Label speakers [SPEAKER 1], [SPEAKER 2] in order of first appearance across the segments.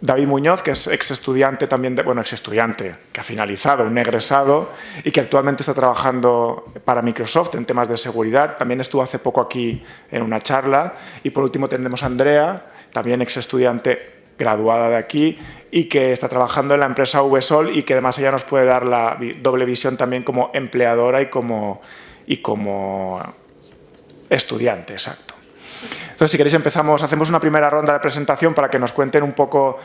[SPEAKER 1] David Muñoz, que es ex estudiante también, ex estudiante, que ha finalizado, un egresado, y que actualmente está trabajando para Microsoft en temas de seguridad. También estuvo hace poco aquí en una charla. Y por último tenemos a Andrea, también ex estudiante graduada de aquí, y que está trabajando en la empresa VSOL y que además ella nos puede dar la doble visión también como empleadora y como estudiante, exacto. Entonces, si queréis, hacemos una primera ronda de presentación para que nos cuenten un poco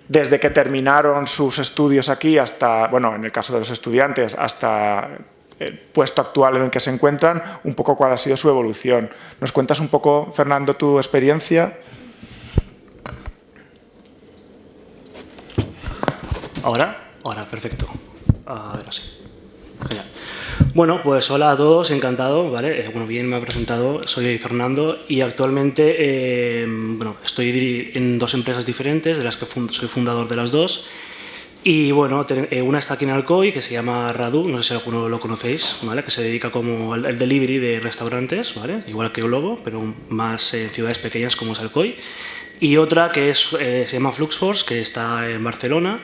[SPEAKER 1] desde que terminaron sus estudios aquí hasta, bueno, en el caso de los estudiantes, hasta el puesto actual en el que se encuentran, un poco cuál ha sido su evolución. ¿Nos cuentas un poco, Fernando, tu experiencia?
[SPEAKER 2] ¿Ahora? Ahora, perfecto. A ver, así. Genial. Bueno, pues hola a todos, encantado, ¿vale? Bueno, bien me ha presentado, soy Fernando y actualmente estoy en dos empresas diferentes, de las que soy fundador de las dos. Y bueno, una está aquí en Alcoy, que se llama Radu, no sé si alguno lo conocéis, ¿vale? Que se dedica como el delivery de restaurantes, ¿vale? Igual que Globo, pero más en ciudades pequeñas como es Alcoy. Y otra que se llama Fluxforce, que está en Barcelona.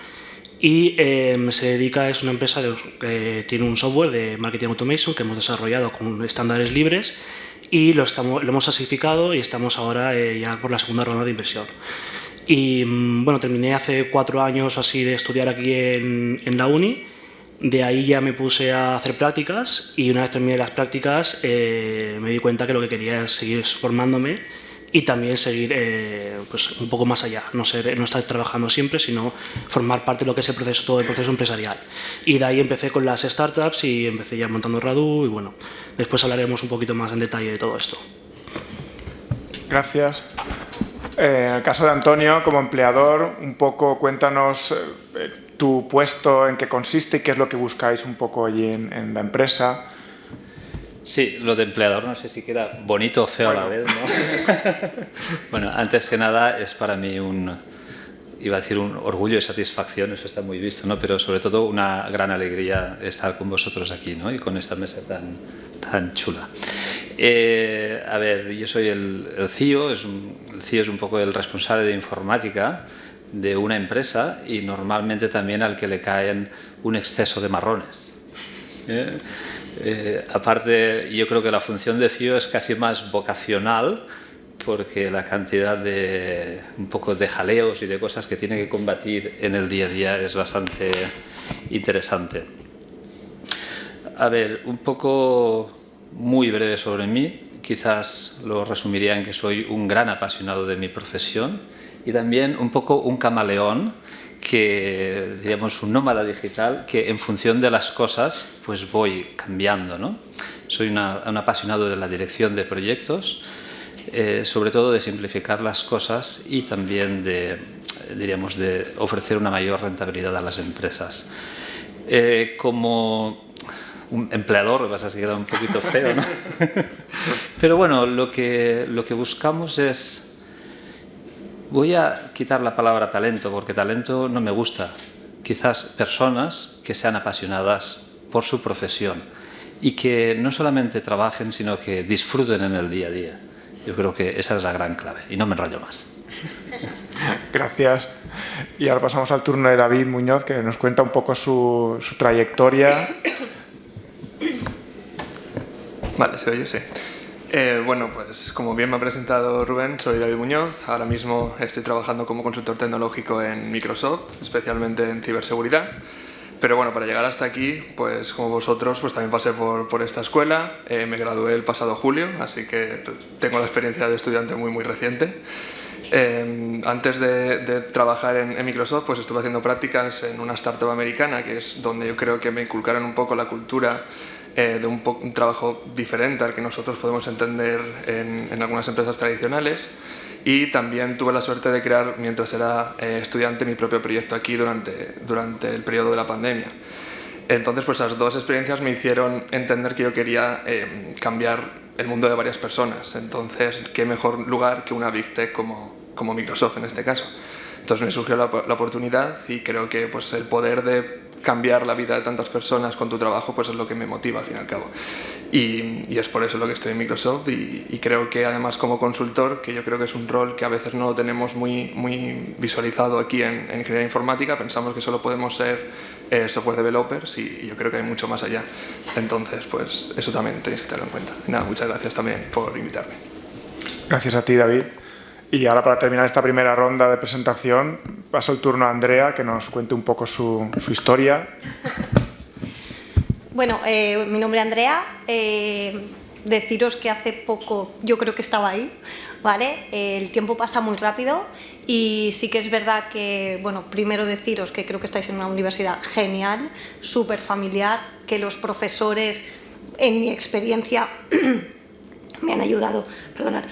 [SPEAKER 2] Y es una empresa que tiene un software de marketing automation que hemos desarrollado con estándares libres y lo hemos asificado y estamos ahora ya por la segunda ronda de inversión. Y bueno, terminé hace 4 años o así de estudiar aquí en la uni. De ahí ya me puse a hacer prácticas y una vez terminé las prácticas me di cuenta que lo que quería es seguir formándome y también seguir pues un poco más allá, no estar trabajando siempre, sino formar parte de lo que es todo el proceso empresarial. Y de ahí empecé con las startups y empecé ya montando Radu y bueno, después hablaremos un poquito más en detalle de todo esto.
[SPEAKER 1] Gracias. En el caso de Antonio, como empleador, un poco cuéntanos tu puesto, en qué consiste y qué es lo que buscáis un poco allí en la empresa.
[SPEAKER 3] Sí, lo de empleador no sé si queda bonito o feo a la vez, ¿no? Bueno, antes que nada es para mí un orgullo y satisfacción, eso está muy visto, ¿no? Pero sobre todo una gran alegría estar con vosotros aquí, ¿no? Y con esta mesa tan chula. A ver, yo soy el CIO, el CIO es un poco el responsable de informática de una empresa y normalmente también al que le caen un exceso de marrones. Aparte, yo creo que la función de CIO es casi más vocacional porque la cantidad de un poco de jaleos y de cosas que tiene que combatir en el día a día es bastante interesante. A ver, un poco muy breve sobre mí, quizás lo resumiría en que soy un gran apasionado de mi profesión y también un poco un camaleón, que diríamos un nómada digital que en función de las cosas pues voy cambiando, ¿no? Soy un apasionado de la dirección de proyectos, sobre todo de simplificar las cosas y también de ofrecer una mayor rentabilidad a las empresas. Como un empleador, vas a quedar un poquito feo, ¿no? Pero bueno, lo que buscamos es... Voy a quitar la palabra talento, porque talento no me gusta. Quizás personas que sean apasionadas por su profesión y que no solamente trabajen, sino que disfruten en el día a día. Yo creo que esa es la gran clave y no me enrollo más.
[SPEAKER 1] Gracias. Y ahora pasamos al turno de David Muñoz, que nos cuenta un poco su trayectoria.
[SPEAKER 4] Vale, se oye, sí. Bueno, pues como bien me ha presentado Rubén, soy David Muñoz. Ahora mismo estoy trabajando como consultor tecnológico en Microsoft, especialmente en ciberseguridad. Pero bueno, para llegar hasta aquí, pues como vosotros, pues también pasé por esta escuela. Me gradué el pasado julio, así que tengo la experiencia de estudiante muy reciente. Antes de trabajar en Microsoft, pues estuve haciendo prácticas en una startup americana, que es donde yo creo que me inculcaron un poco la cultura de un trabajo diferente al que nosotros podemos entender en algunas empresas tradicionales. Y también tuve la suerte de crear, mientras era estudiante, mi propio proyecto aquí durante el periodo de la pandemia. Entonces, pues esas dos experiencias me hicieron entender que yo quería cambiar el mundo de varias personas. Entonces, qué mejor lugar que una Big Tech como Microsoft en este caso. Entonces me surgió la oportunidad y creo que pues, el poder de cambiar la vida de tantas personas con tu trabajo pues, es lo que me motiva al fin y al cabo. Y es por eso lo que estoy en Microsoft y creo que además como consultor, que yo creo que es un rol que a veces no lo tenemos muy visualizado aquí en ingeniería informática, pensamos que solo podemos ser software developers y yo creo que hay mucho más allá. Entonces, pues eso también tenéis que tenerlo en cuenta. Y nada, muchas gracias también por invitarme.
[SPEAKER 1] Gracias a ti, David. Y ahora, para terminar esta primera ronda de presentación, paso el turno a Andrea, que nos cuente un poco su historia.
[SPEAKER 5] Bueno, mi nombre es Andrea. Deciros que hace poco yo creo que estaba ahí, ¿vale? El tiempo pasa muy rápido y sí que es verdad que, bueno, primero deciros que creo que estáis en una universidad genial, súper familiar, que los profesores, en mi experiencia, me han ayudado, perdonad,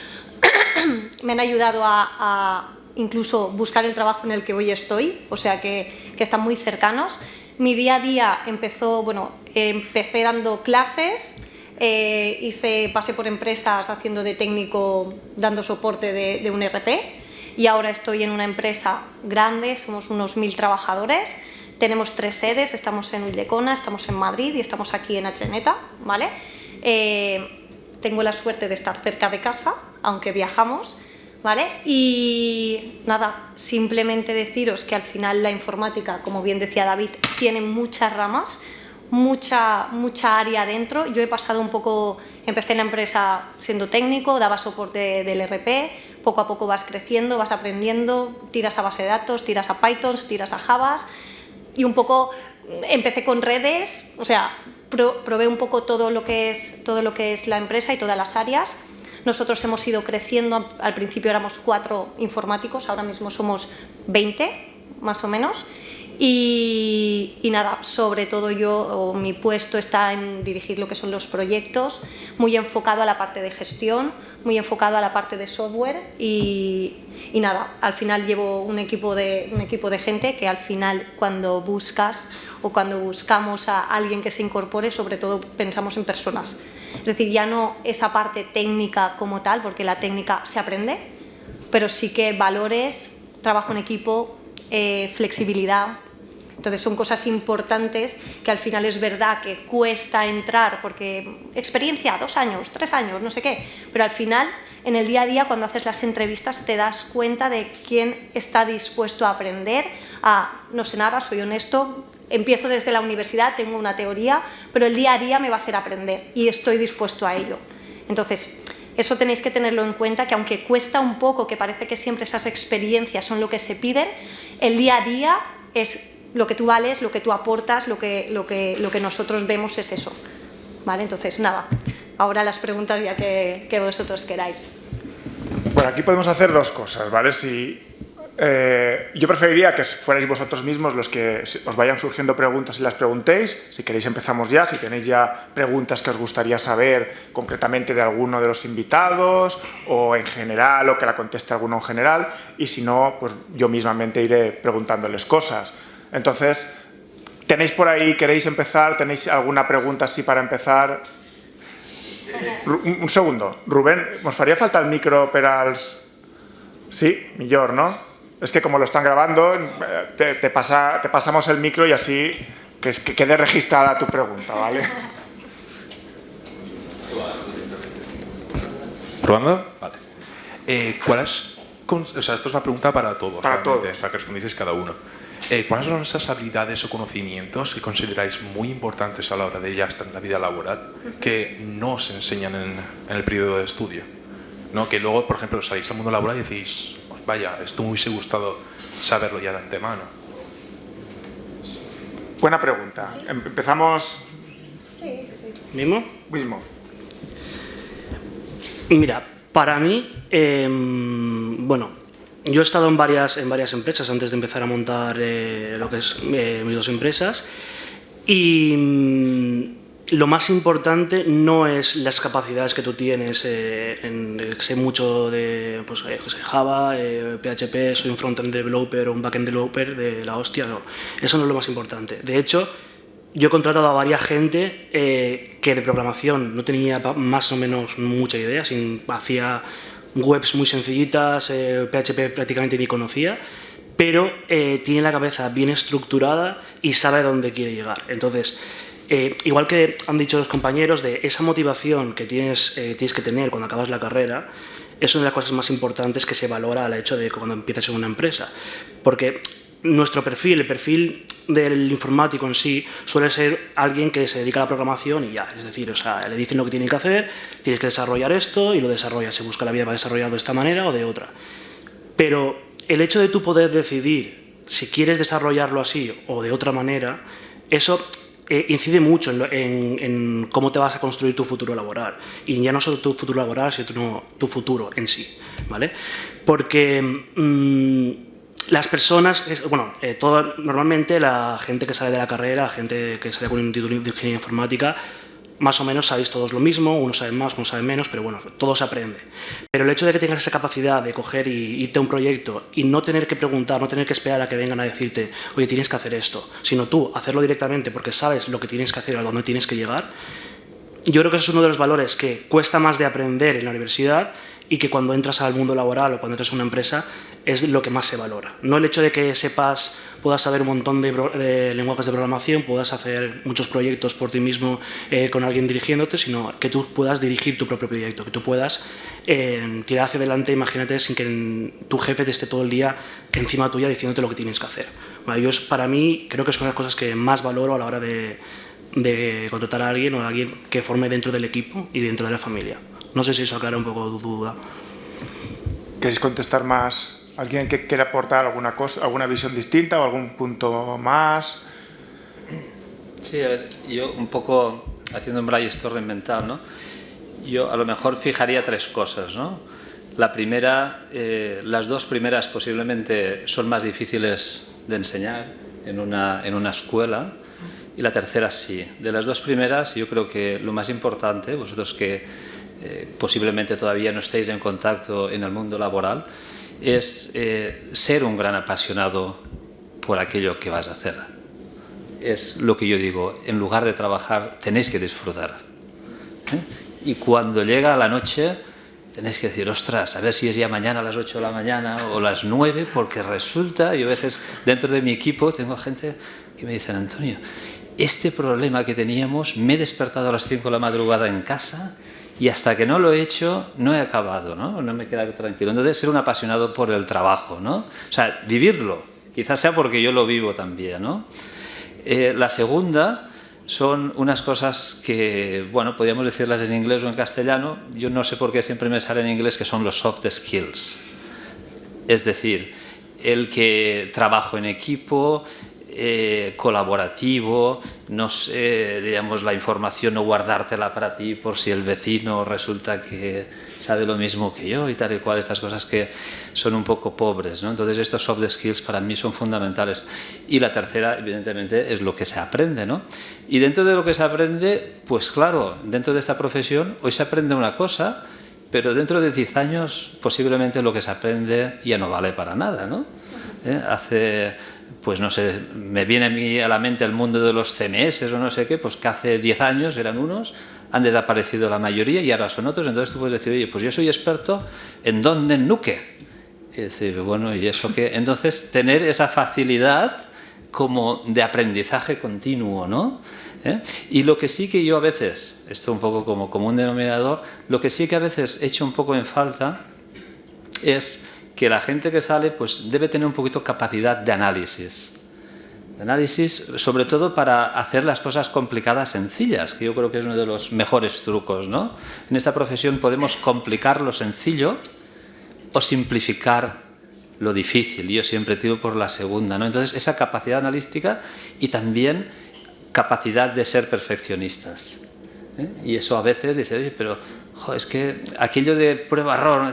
[SPEAKER 5] me han ayudado a incluso buscar el trabajo en el que hoy estoy, o sea que están muy cercanos. Mi día a día empecé dando clases, pasé por empresas haciendo de técnico, dando soporte de un ERP y ahora estoy en una empresa grande, somos unos 1000 trabajadores, tenemos 3 sedes, estamos en Ulldecona, estamos en Madrid y estamos aquí en Atzeneta, ¿vale? Tengo la suerte de estar cerca de casa, aunque viajamos, ¿vale? Y nada, simplemente deciros que al final la informática, como bien decía David, tiene muchas ramas, mucha área dentro. Yo he pasado un poco, empecé en la empresa siendo técnico, daba soporte del ERP, poco a poco vas creciendo, vas aprendiendo, tiras a base de datos, tiras a Python, tiras a Java y un poco empecé con redes, o sea, probé un poco todo lo que es la empresa y todas las áreas. Nosotros hemos ido creciendo, al principio éramos 4 informáticos, ahora mismo somos 20, más o menos. Y nada, sobre todo mi puesto está en dirigir lo que son los proyectos, muy enfocado a la parte de gestión, muy enfocado a la parte de software y nada, al final llevo un equipo de gente que al final cuando buscas o cuando buscamos a alguien que se incorpore, sobre todo pensamos en personas. Es decir, ya no esa parte técnica como tal, porque la técnica se aprende, pero sí que valores, trabajo en equipo, flexibilidad. Entonces son cosas importantes que al final es verdad que cuesta entrar porque experiencia, 2 años, 3 años, no sé qué, pero al final en el día a día cuando haces las entrevistas te das cuenta de quién está dispuesto a aprender, no sé nada, soy honesto, empiezo desde la universidad, tengo una teoría, pero el día a día me va a hacer aprender y estoy dispuesto a ello. Entonces, eso tenéis que tenerlo en cuenta, que aunque cuesta un poco, que parece que siempre esas experiencias son lo que se piden, el día a día es lo que tú vales, lo que tú aportas, lo que nosotros vemos es eso. ¿Vale? Entonces, nada, ahora las preguntas ya que vosotros queráis.
[SPEAKER 1] Bueno, aquí podemos hacer 2 cosas, ¿vale? Yo preferiría que fuerais vosotros mismos los que os vayan surgiendo preguntas y las preguntéis. Si queréis empezamos ya, si tenéis ya preguntas que os gustaría saber concretamente de alguno de los invitados o en general o que la conteste alguno en general y si no, pues yo mismamente iré preguntándoles cosas. Entonces, ¿tenéis por ahí, queréis empezar? ¿Tenéis alguna pregunta así para empezar? Un segundo. Rubén, ¿nos faría falta el micro para els...? Sí, millor, ¿no? Es que como lo están grabando, te pasamos el micro y así que quede registrada tu pregunta, ¿vale?
[SPEAKER 6] ¿Probando? Vale. O sea, esto es una pregunta para todos.
[SPEAKER 1] Para todos.
[SPEAKER 6] Para que respondieseis cada uno. ¿Cuáles son esas habilidades o conocimientos que consideráis muy importantes a la hora de ya estar en la vida laboral que no se enseñan en el periodo de estudio? ¿No? Que luego, por ejemplo, salís al mundo laboral y decís, vaya, esto me hubiese gustado saberlo ya de antemano.
[SPEAKER 1] Buena pregunta. ¿Sí? Empezamos...
[SPEAKER 5] Sí.
[SPEAKER 2] ¿Mismo?
[SPEAKER 1] Mismo.
[SPEAKER 2] Mira, para mí, yo he estado en varias empresas antes de empezar a montar lo que es mis 2 empresas y lo más importante no es las capacidades que tú tienes, sé mucho de Java, PHP, soy un front-end developer o un back-end developer de la hostia, no, eso no es lo más importante. De hecho, yo he contratado a varias gente que de programación no tenía más o menos mucha idea, hacía webs muy sencillitas, PHP prácticamente ni conocía, pero tiene la cabeza bien estructurada y sabe a dónde quiere llegar. Entonces, igual que han dicho los compañeros, de esa motivación que tienes que tener cuando acabas la carrera, es una de las cosas más importantes que se valora al hecho de cuando empiezas en una empresa. Porque nuestro perfil, el perfil del informático en sí, suele ser alguien que se dedica a la programación y ya. Es decir, o sea, le dicen lo que tiene que hacer, tienes que desarrollar esto y lo desarrollas. Se busca la vida para desarrollarlo de esta manera o de otra. Pero el hecho de tú poder decidir si quieres desarrollarlo así o de otra manera, eso incide mucho en cómo te vas a construir tu futuro laboral. Y ya no solo tu futuro laboral, sino tu futuro en sí, ¿vale? Porque las personas, normalmente la gente que sale de la carrera, la gente que sale con un título de ingeniería informática, más o menos sabéis todos lo mismo, unos saben más, unos saben menos, pero bueno, todo se aprende. Pero el hecho de que tengas esa capacidad de coger y irte a un proyecto y no tener que preguntar, no tener que esperar a que vengan a decirte, oye, tienes que hacer esto, sino tú hacerlo directamente porque sabes lo que tienes que hacer, a dónde tienes que llegar, yo creo que eso es uno de los valores que cuesta más de aprender en la universidad y que cuando entras al mundo laboral o cuando entras a una empresa es lo que más se valora. No el hecho de que puedas saber un montón de lenguajes de programación, puedas hacer muchos proyectos por ti mismo con alguien dirigiéndote, sino que tú puedas dirigir tu propio proyecto, que tú puedas tirar hacia adelante, imagínate, sin que tu jefe te esté todo el día encima tuya diciéndote lo que tienes que hacer. Bueno, para mí creo que son las cosas que más valoro a la hora de contratar a alguien o a alguien que forme dentro del equipo y dentro de la familia. No sé si eso aclara un poco tu duda.
[SPEAKER 1] ¿Queréis contestar más? ¿Alguien que quiera aportar alguna cosa, alguna visión distinta o algún punto más?
[SPEAKER 3] Sí, a ver, yo un poco haciendo un brainstorming mental, ¿no? Yo a lo mejor fijaría tres cosas, ¿no? La primera, las dos primeras posiblemente son más difíciles de enseñar en una escuela. Y la tercera sí. De las dos primeras, yo creo que lo más importante, vosotros que posiblemente todavía no estáis en contacto en el mundo laboral, es ser un gran apasionado por aquello que vas a hacer. Es lo que yo digo, en lugar de trabajar tenéis que disfrutar. Y cuando llega la noche tenéis que decir, ostras, a ver si es ya mañana a las 8 de la mañana o las 9, porque resulta, yo a veces dentro de mi equipo tengo gente que me dicen, Antonio, este problema que teníamos, me he despertado a las 5 de la madrugada en casa y hasta que no lo he hecho, no he acabado, ¿no? No me he quedado tranquilo. Entonces, ser un apasionado por el trabajo, ¿no? O sea, vivirlo. Quizás sea porque yo lo vivo también, ¿no? La segunda son unas cosas que, bueno, podríamos decirlas en inglés o en castellano. Yo no sé por qué siempre me sale en inglés, que son los soft skills. Es decir, el que trabajo en equipo, colaborativo, no sé, digamos, la información no guardártela para ti por si el vecino resulta que sabe lo mismo que yo y tal y cual, estas cosas que son un poco pobres, ¿no? Entonces estos soft skills para mí son fundamentales. Y la tercera, evidentemente, es lo que se aprende, ¿no? Y dentro de lo que se aprende, pues claro, dentro de esta profesión hoy se aprende una cosa, pero dentro de 10 años posiblemente lo que se aprende ya no vale para nada, ¿no? Pues no sé, me viene a mí a la mente el mundo de los CMS o no sé qué, pues que hace 10 años eran unos, han desaparecido la mayoría y ahora son otros. Entonces tú puedes decir, oye, pues yo soy experto en .NET Nuke. Y decir, bueno, ¿y eso qué? Entonces tener esa facilidad como de aprendizaje continuo, ¿no? Y lo que sí que yo a veces, esto un poco como un denominador, lo que sí que a veces echo un poco en falta es que la gente que sale pues debe tener un poquito capacidad de análisis. De análisis, sobre todo para hacer las cosas complicadas sencillas, que yo creo que es uno de los mejores trucos, ¿no? En esta profesión podemos complicar lo sencillo o simplificar lo difícil. Yo siempre tiro por la segunda, ¿no? Entonces, esa capacidad analítica y también capacidad de ser perfeccionistas. Y eso a veces dice, oye, pero es que aquello de prueba-error, ¿no?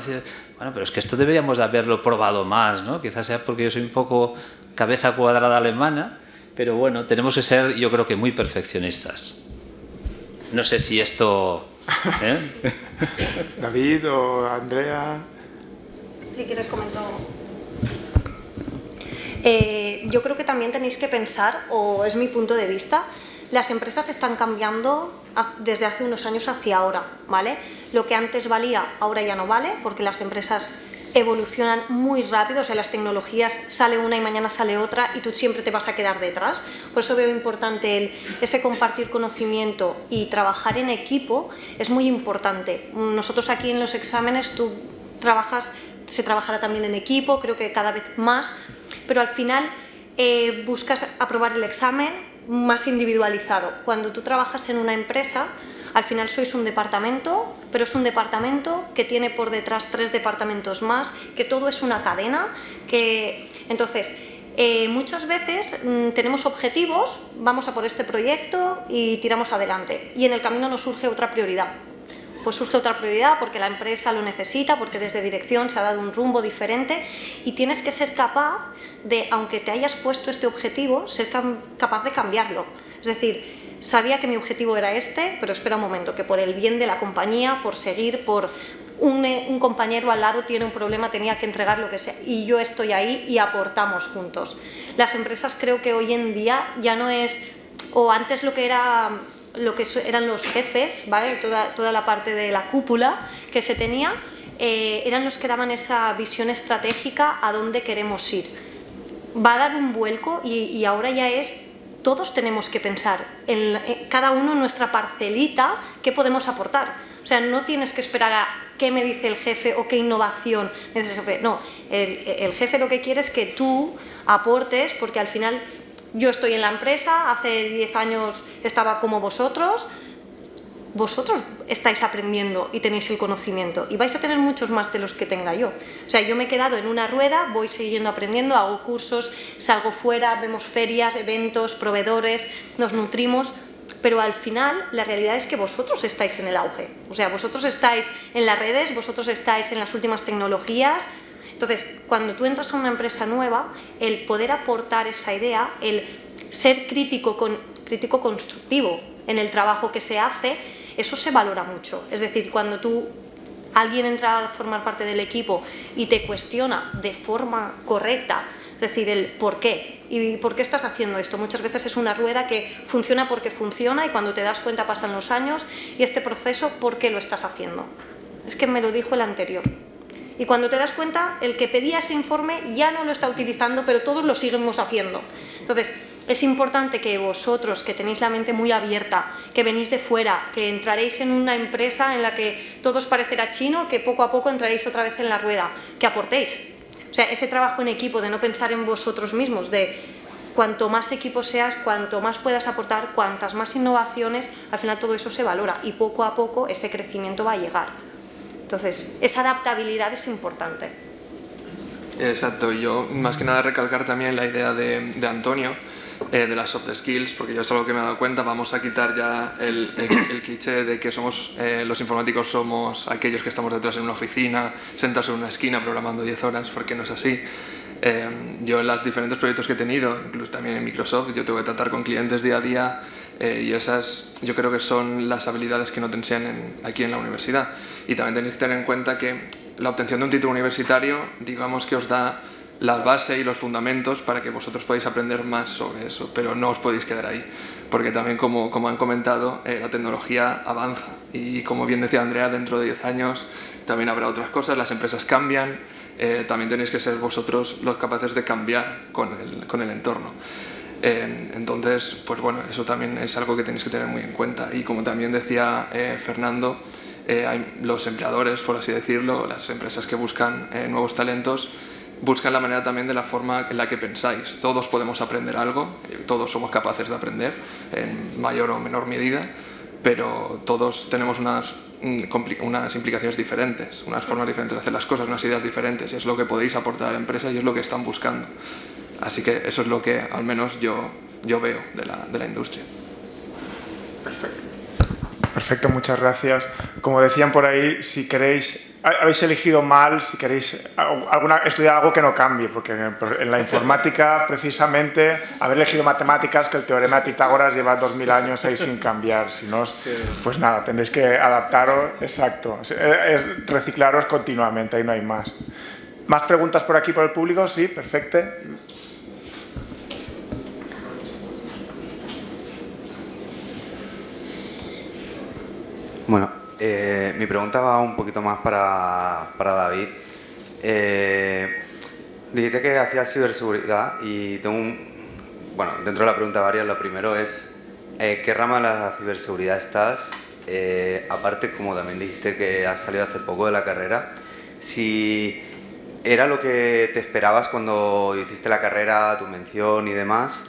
[SPEAKER 3] Bueno, pero es que esto deberíamos de haberlo probado más, ¿no? Quizás sea porque yo soy un poco cabeza cuadrada alemana, pero bueno, tenemos que ser, yo creo que muy perfeccionistas. No sé si esto...
[SPEAKER 1] David o Andrea...
[SPEAKER 5] Si quieres comento. Yo creo que también tenéis que pensar, o es mi punto de vista, las empresas están cambiando desde hace unos años hacia ahora, ¿vale? Lo que antes valía, ahora ya no vale, porque las empresas evolucionan muy rápido, o sea, las tecnologías sale una y mañana sale otra y tú siempre te vas a quedar detrás. Por eso veo importante ese compartir conocimiento y trabajar en equipo es muy importante. Nosotros aquí en los exámenes se trabajará también en equipo, creo que cada vez más, pero al final buscas aprobar el examen más individualizado. Cuando tú trabajas en una empresa, al final sois un departamento, pero es un departamento que tiene por detrás 3 departamentos más, que todo es una cadena, entonces muchas veces tenemos objetivos, vamos a por este proyecto y tiramos adelante, y en el camino nos surge otra prioridad. Pues surge otra prioridad porque la empresa lo necesita, porque desde dirección se ha dado un rumbo diferente, y tienes que ser capaz de, aunque te hayas puesto este objetivo, ser capaz de cambiarlo. Es decir, sabía que mi objetivo era este, pero espera un momento, que por el bien de la compañía, por seguir, por un compañero al lado tiene un problema, tenía que entregar lo que sea, y yo estoy ahí y aportamos juntos. Las empresas creo que hoy en día ya no es, o antes lo que eran los jefes, ¿vale? Toda la parte de la cúpula que se tenía, eran los que daban esa visión estratégica a dónde queremos ir. Va a dar un vuelco y ahora ya es, todos tenemos que pensar en cada uno en nuestra parcelita qué podemos aportar. O sea, no tienes que esperar a qué me dice el jefe o qué innovación me dice el jefe. No, el jefe lo que quiere es que tú aportes, porque al final yo estoy en la empresa, hace 10 años estaba como vosotros estáis aprendiendo y tenéis el conocimiento y vais a tener muchos más de los que tenga yo. O sea, yo me he quedado en una rueda, voy siguiendo aprendiendo, hago cursos, salgo fuera, vemos ferias, eventos, proveedores, nos nutrimos, pero al final la realidad es que vosotros estáis en el auge. O sea, vosotros estáis en las redes, vosotros estáis en las últimas tecnologías. Entonces, cuando tú entras a una empresa nueva, el poder aportar esa idea, el ser crítico constructivo en el trabajo que se hace, eso se valora mucho. Es decir, cuando alguien entra a formar parte del equipo y te cuestiona de forma correcta, es decir, el por qué y por qué estás haciendo esto. Muchas veces es una rueda que funciona porque funciona y cuando te das cuenta pasan los años y este proceso, ¿por qué lo estás haciendo? Es que me lo dijo el anterior. Y cuando te das cuenta, el que pedía ese informe ya no lo está utilizando, pero todos lo seguimos haciendo. Entonces, es importante que vosotros, que tenéis la mente muy abierta, que venís de fuera, que entraréis en una empresa en la que todo os parecerá chino, que poco a poco entraréis otra vez en la rueda, que aportéis. O sea, ese trabajo en equipo, de no pensar en vosotros mismos, de cuanto más equipo seas, cuanto más puedas aportar, cuantas más innovaciones, al final todo eso se valora y poco a poco ese crecimiento va a llegar. Entonces, esa adaptabilidad es importante.
[SPEAKER 4] Exacto, yo más que nada recalcar también la idea de Antonio, de las soft skills, porque yo es algo que me he dado cuenta, vamos a quitar ya el cliché de que los informáticos somos aquellos que estamos detrás en una oficina, sentados en una esquina programando 10 horas, porque no es así. Yo en los diferentes proyectos que he tenido, incluso también en Microsoft, yo tengo que tratar con clientes día a día y esas yo creo que son las habilidades que no te enseñan aquí en la universidad. Y también tenéis que tener en cuenta que la obtención de un título universitario, digamos que os da la base y los fundamentos para que vosotros podáis aprender más sobre eso, pero no os podéis quedar ahí, porque también como han comentado, la tecnología avanza y como bien decía Andrea, dentro de 10 años también habrá otras cosas, las empresas cambian, también tenéis que ser vosotros los capaces de cambiar con el entorno. Entonces, pues bueno, eso también es algo que tenéis que tener muy en cuenta. Y como también decía Fernando, hay los empleadores, por así decirlo, las empresas que buscan nuevos talentos, buscan la manera también de la forma en la que pensáis. Todos podemos aprender algo, todos somos capaces de aprender en mayor o menor medida, pero todos tenemos unas implicaciones diferentes, unas formas diferentes de hacer las cosas, unas ideas diferentes, y es lo que podéis aportar a la empresa y es lo que están buscando. Así que eso es lo que al menos yo veo de la industria.
[SPEAKER 1] Perfecto, muchas gracias. Como decían por ahí, si queréis, habéis elegido mal, si queréis estudiar algo que no cambie, porque en la informática, precisamente, haber elegido matemáticas, que el teorema de Pitágoras lleva 2000 años ahí sin cambiar, si no, pues nada, tendréis que adaptaros, exacto, es reciclaros continuamente, ahí no hay más. ¿Más preguntas por aquí, por el público? Sí, perfecto.
[SPEAKER 7] Bueno, mi pregunta va un poquito más para David. Dijiste que hacías ciberseguridad y tengo bueno, dentro de la pregunta varias, lo primero es ¿qué rama de la ciberseguridad estás? Aparte, como también dijiste que has salido hace poco de la carrera, si era lo que te esperabas cuando hiciste la carrera, tu mención y demás,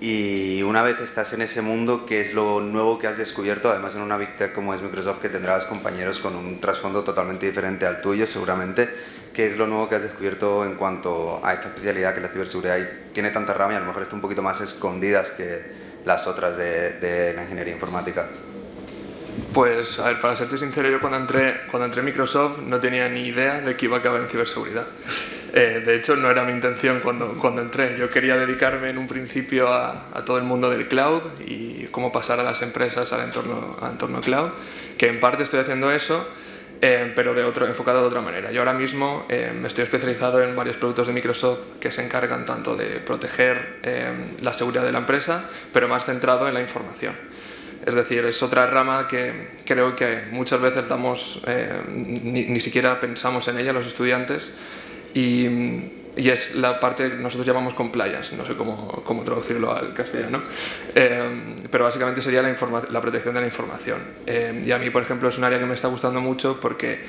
[SPEAKER 7] y una vez estás en ese mundo, ¿qué es lo nuevo que has descubierto? Además, en una Big Tech como es Microsoft, que tendrás compañeros con un trasfondo totalmente diferente al tuyo, seguramente. ¿Qué es lo nuevo que has descubierto en cuanto a esta especialidad que es la ciberseguridad? Y tiene tanta rama y a lo mejor está un poquito más escondidas que las otras de la ingeniería informática.
[SPEAKER 4] Pues, a ver, para serte sincero, yo cuando entré en Microsoft no tenía ni idea de que iba a acabar en ciberseguridad. De hecho, no era mi intención cuando entré. Yo quería dedicarme en un principio a todo el mundo del cloud y cómo pasar a las empresas al entorno cloud, que en parte estoy haciendo eso, pero enfocado de otra manera. Yo ahora mismo me estoy especializado en varios productos de Microsoft que se encargan tanto de proteger la seguridad de la empresa, pero más centrado en la información. Es decir, es otra rama que creo que muchas veces ni siquiera pensamos en ella los estudiantes, y es la parte que nosotros llamamos compliance, no sé cómo traducirlo al castellano, pero básicamente sería la protección de la información. Y a mí, por ejemplo, es un área que me está gustando mucho porque,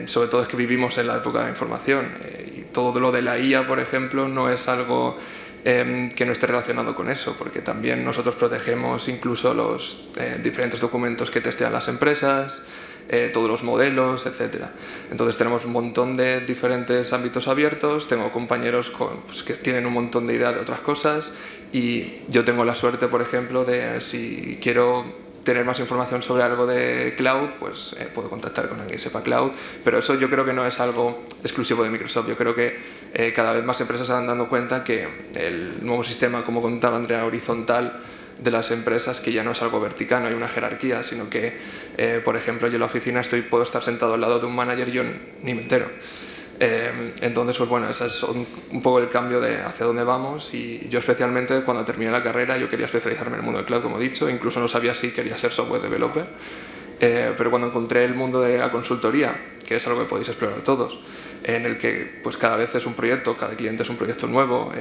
[SPEAKER 4] sobre todo, es que vivimos en la época de la información, y todo lo de la IA, por ejemplo, no es algo que no esté relacionado con eso, porque también nosotros protegemos incluso los diferentes documentos que testean las empresas, todos los modelos, etc. Entonces tenemos un montón de diferentes ámbitos abiertos, tengo compañeros que tienen un montón de ideas de otras cosas, y yo tengo la suerte, por ejemplo, de si quiero tener más información sobre algo de cloud, pues puedo contactar con alguien que sepa cloud, pero eso yo creo que no es algo exclusivo de Microsoft. Yo creo que cada vez más empresas se están dando cuenta que el nuevo sistema, como contaba Andrea, horizontal de las empresas, que ya no es algo vertical, no hay una jerarquía, sino que, por ejemplo, yo en la oficina puedo estar sentado al lado de un manager y yo ni me entero. Entonces, pues bueno, ese es un poco el cambio de hacia dónde vamos, y yo especialmente cuando terminé la carrera yo quería especializarme en el mundo del cloud, como he dicho, incluso no sabía si quería ser software developer, pero cuando encontré el mundo de la consultoría, que es algo que podéis explorar todos, en el que pues cada vez es un proyecto, cada cliente es un proyecto nuevo,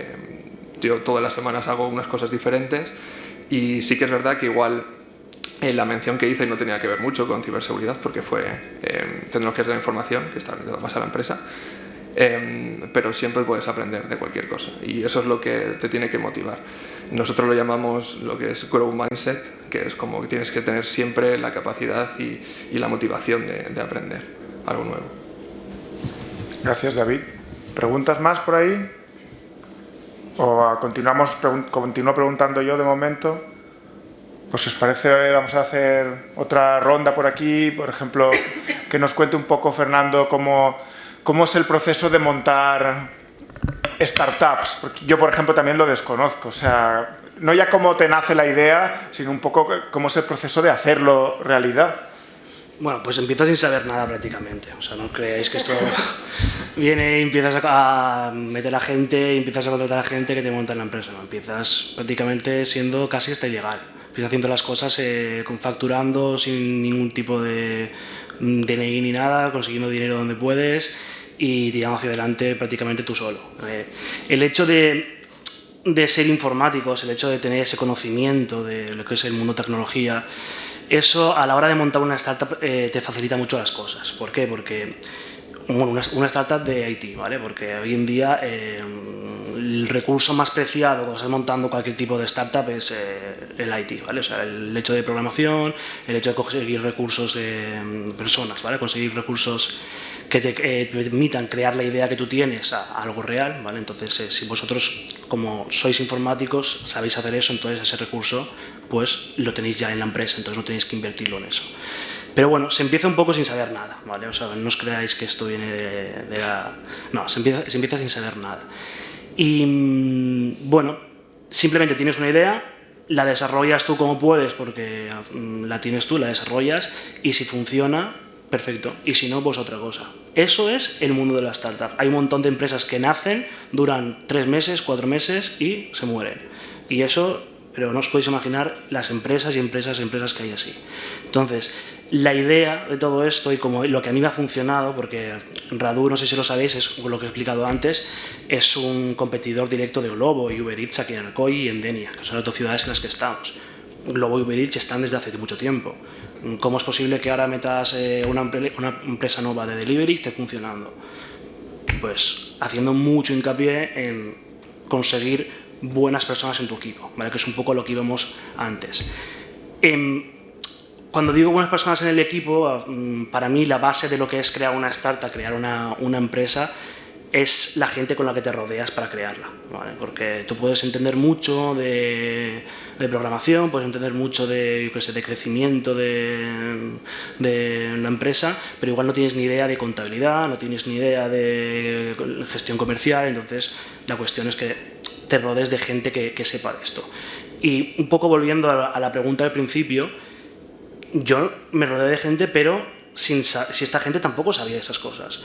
[SPEAKER 4] yo todas las semanas hago unas cosas diferentes, y sí que es verdad que igual la mención que hice no tenía que ver mucho con ciberseguridad, porque fue tecnologías de la información, que está orientado más a la empresa, pero siempre puedes aprender de cualquier cosa, y eso es lo que te tiene que motivar. Nosotros lo llamamos lo que es Grow Mindset, que es como que tienes que tener siempre la capacidad y la motivación de aprender algo nuevo.
[SPEAKER 1] Gracias, David. ¿Preguntas más por ahí? ¿O continúo preguntando yo de momento? Pues si os parece, vamos a hacer otra ronda por aquí. Por ejemplo, que nos cuente un poco, Fernando, cómo es el proceso de montar startups. Porque yo, por ejemplo, también lo desconozco. O sea, no ya cómo te nace la idea, sino un poco cómo es el proceso de hacerlo realidad.
[SPEAKER 2] Bueno, pues empiezas sin saber nada prácticamente. O sea, no creáis que esto viene y empiezas a meter a gente, y empiezas a contratar a gente que te monta en la empresa. No, empiezas prácticamente siendo casi hasta ilegal. Empiezas haciendo las cosas facturando sin ningún tipo de DNI ni nada, consiguiendo dinero donde puedes y tirando hacia adelante prácticamente tú solo. El hecho de ser informáticos, el hecho de tener ese conocimiento de lo que es el mundo tecnología, eso a la hora de montar una startup te facilita mucho las cosas. ¿Por qué? Porque una startup de IT, ¿vale? Porque hoy en día el recurso más preciado cuando estás montando cualquier tipo de startup es el IT, ¿vale? O sea, el hecho de programación, el hecho de conseguir recursos de personas, ¿vale? Conseguir recursos que te permitan crear la idea que tú tienes a algo real, ¿vale? Entonces, si vosotros, como sois informáticos, sabéis hacer eso, entonces ese recurso pues lo tenéis ya en la empresa, entonces no tenéis que invertirlo en eso. Pero bueno, se empieza un poco sin saber nada, ¿vale? O sea, no os creáis que esto viene de la... No, se empieza sin saber nada. Y bueno, simplemente tienes una idea, la desarrollas tú como puedes, porque la tienes tú, la desarrollas, y si funciona, perfecto, y si no, pues otra cosa. Eso es el mundo de la startup. Hay un montón de empresas que nacen, duran 3 meses, 4 meses y se mueren. Y eso, pero no os podéis imaginar las empresas y empresas que hay así. Entonces, La idea de todo esto y como lo que a mí me ha funcionado, porque Radu, no sé si lo sabéis, es lo que he explicado antes, es un competidor directo de Glovo y Uber Eats aquí en Alcoy y en Denia, que son las dos ciudades en las que estamos. Glovo y Uber Eats están desde hace mucho tiempo. ¿Cómo es posible que ahora metas una empresa nueva de delivery y esté funcionando? Pues haciendo mucho hincapié en conseguir buenas personas en tu equipo, ¿vale? Que es un poco lo que íbamos antes. Cuando digo buenas personas en el equipo, para mí la base de lo que es crear una startup, crear una empresa, es la gente con la que te rodeas para crearla, ¿vale? Porque tú puedes entender mucho de programación, puedes entender mucho de crecimiento de la empresa, pero igual no tienes ni idea de contabilidad, no tienes ni idea de gestión comercial, entonces la cuestión es que te rodees de gente que sepa de esto. Y un poco volviendo a la pregunta del principio, yo me rodeé de gente, pero si esta gente tampoco sabía esas cosas.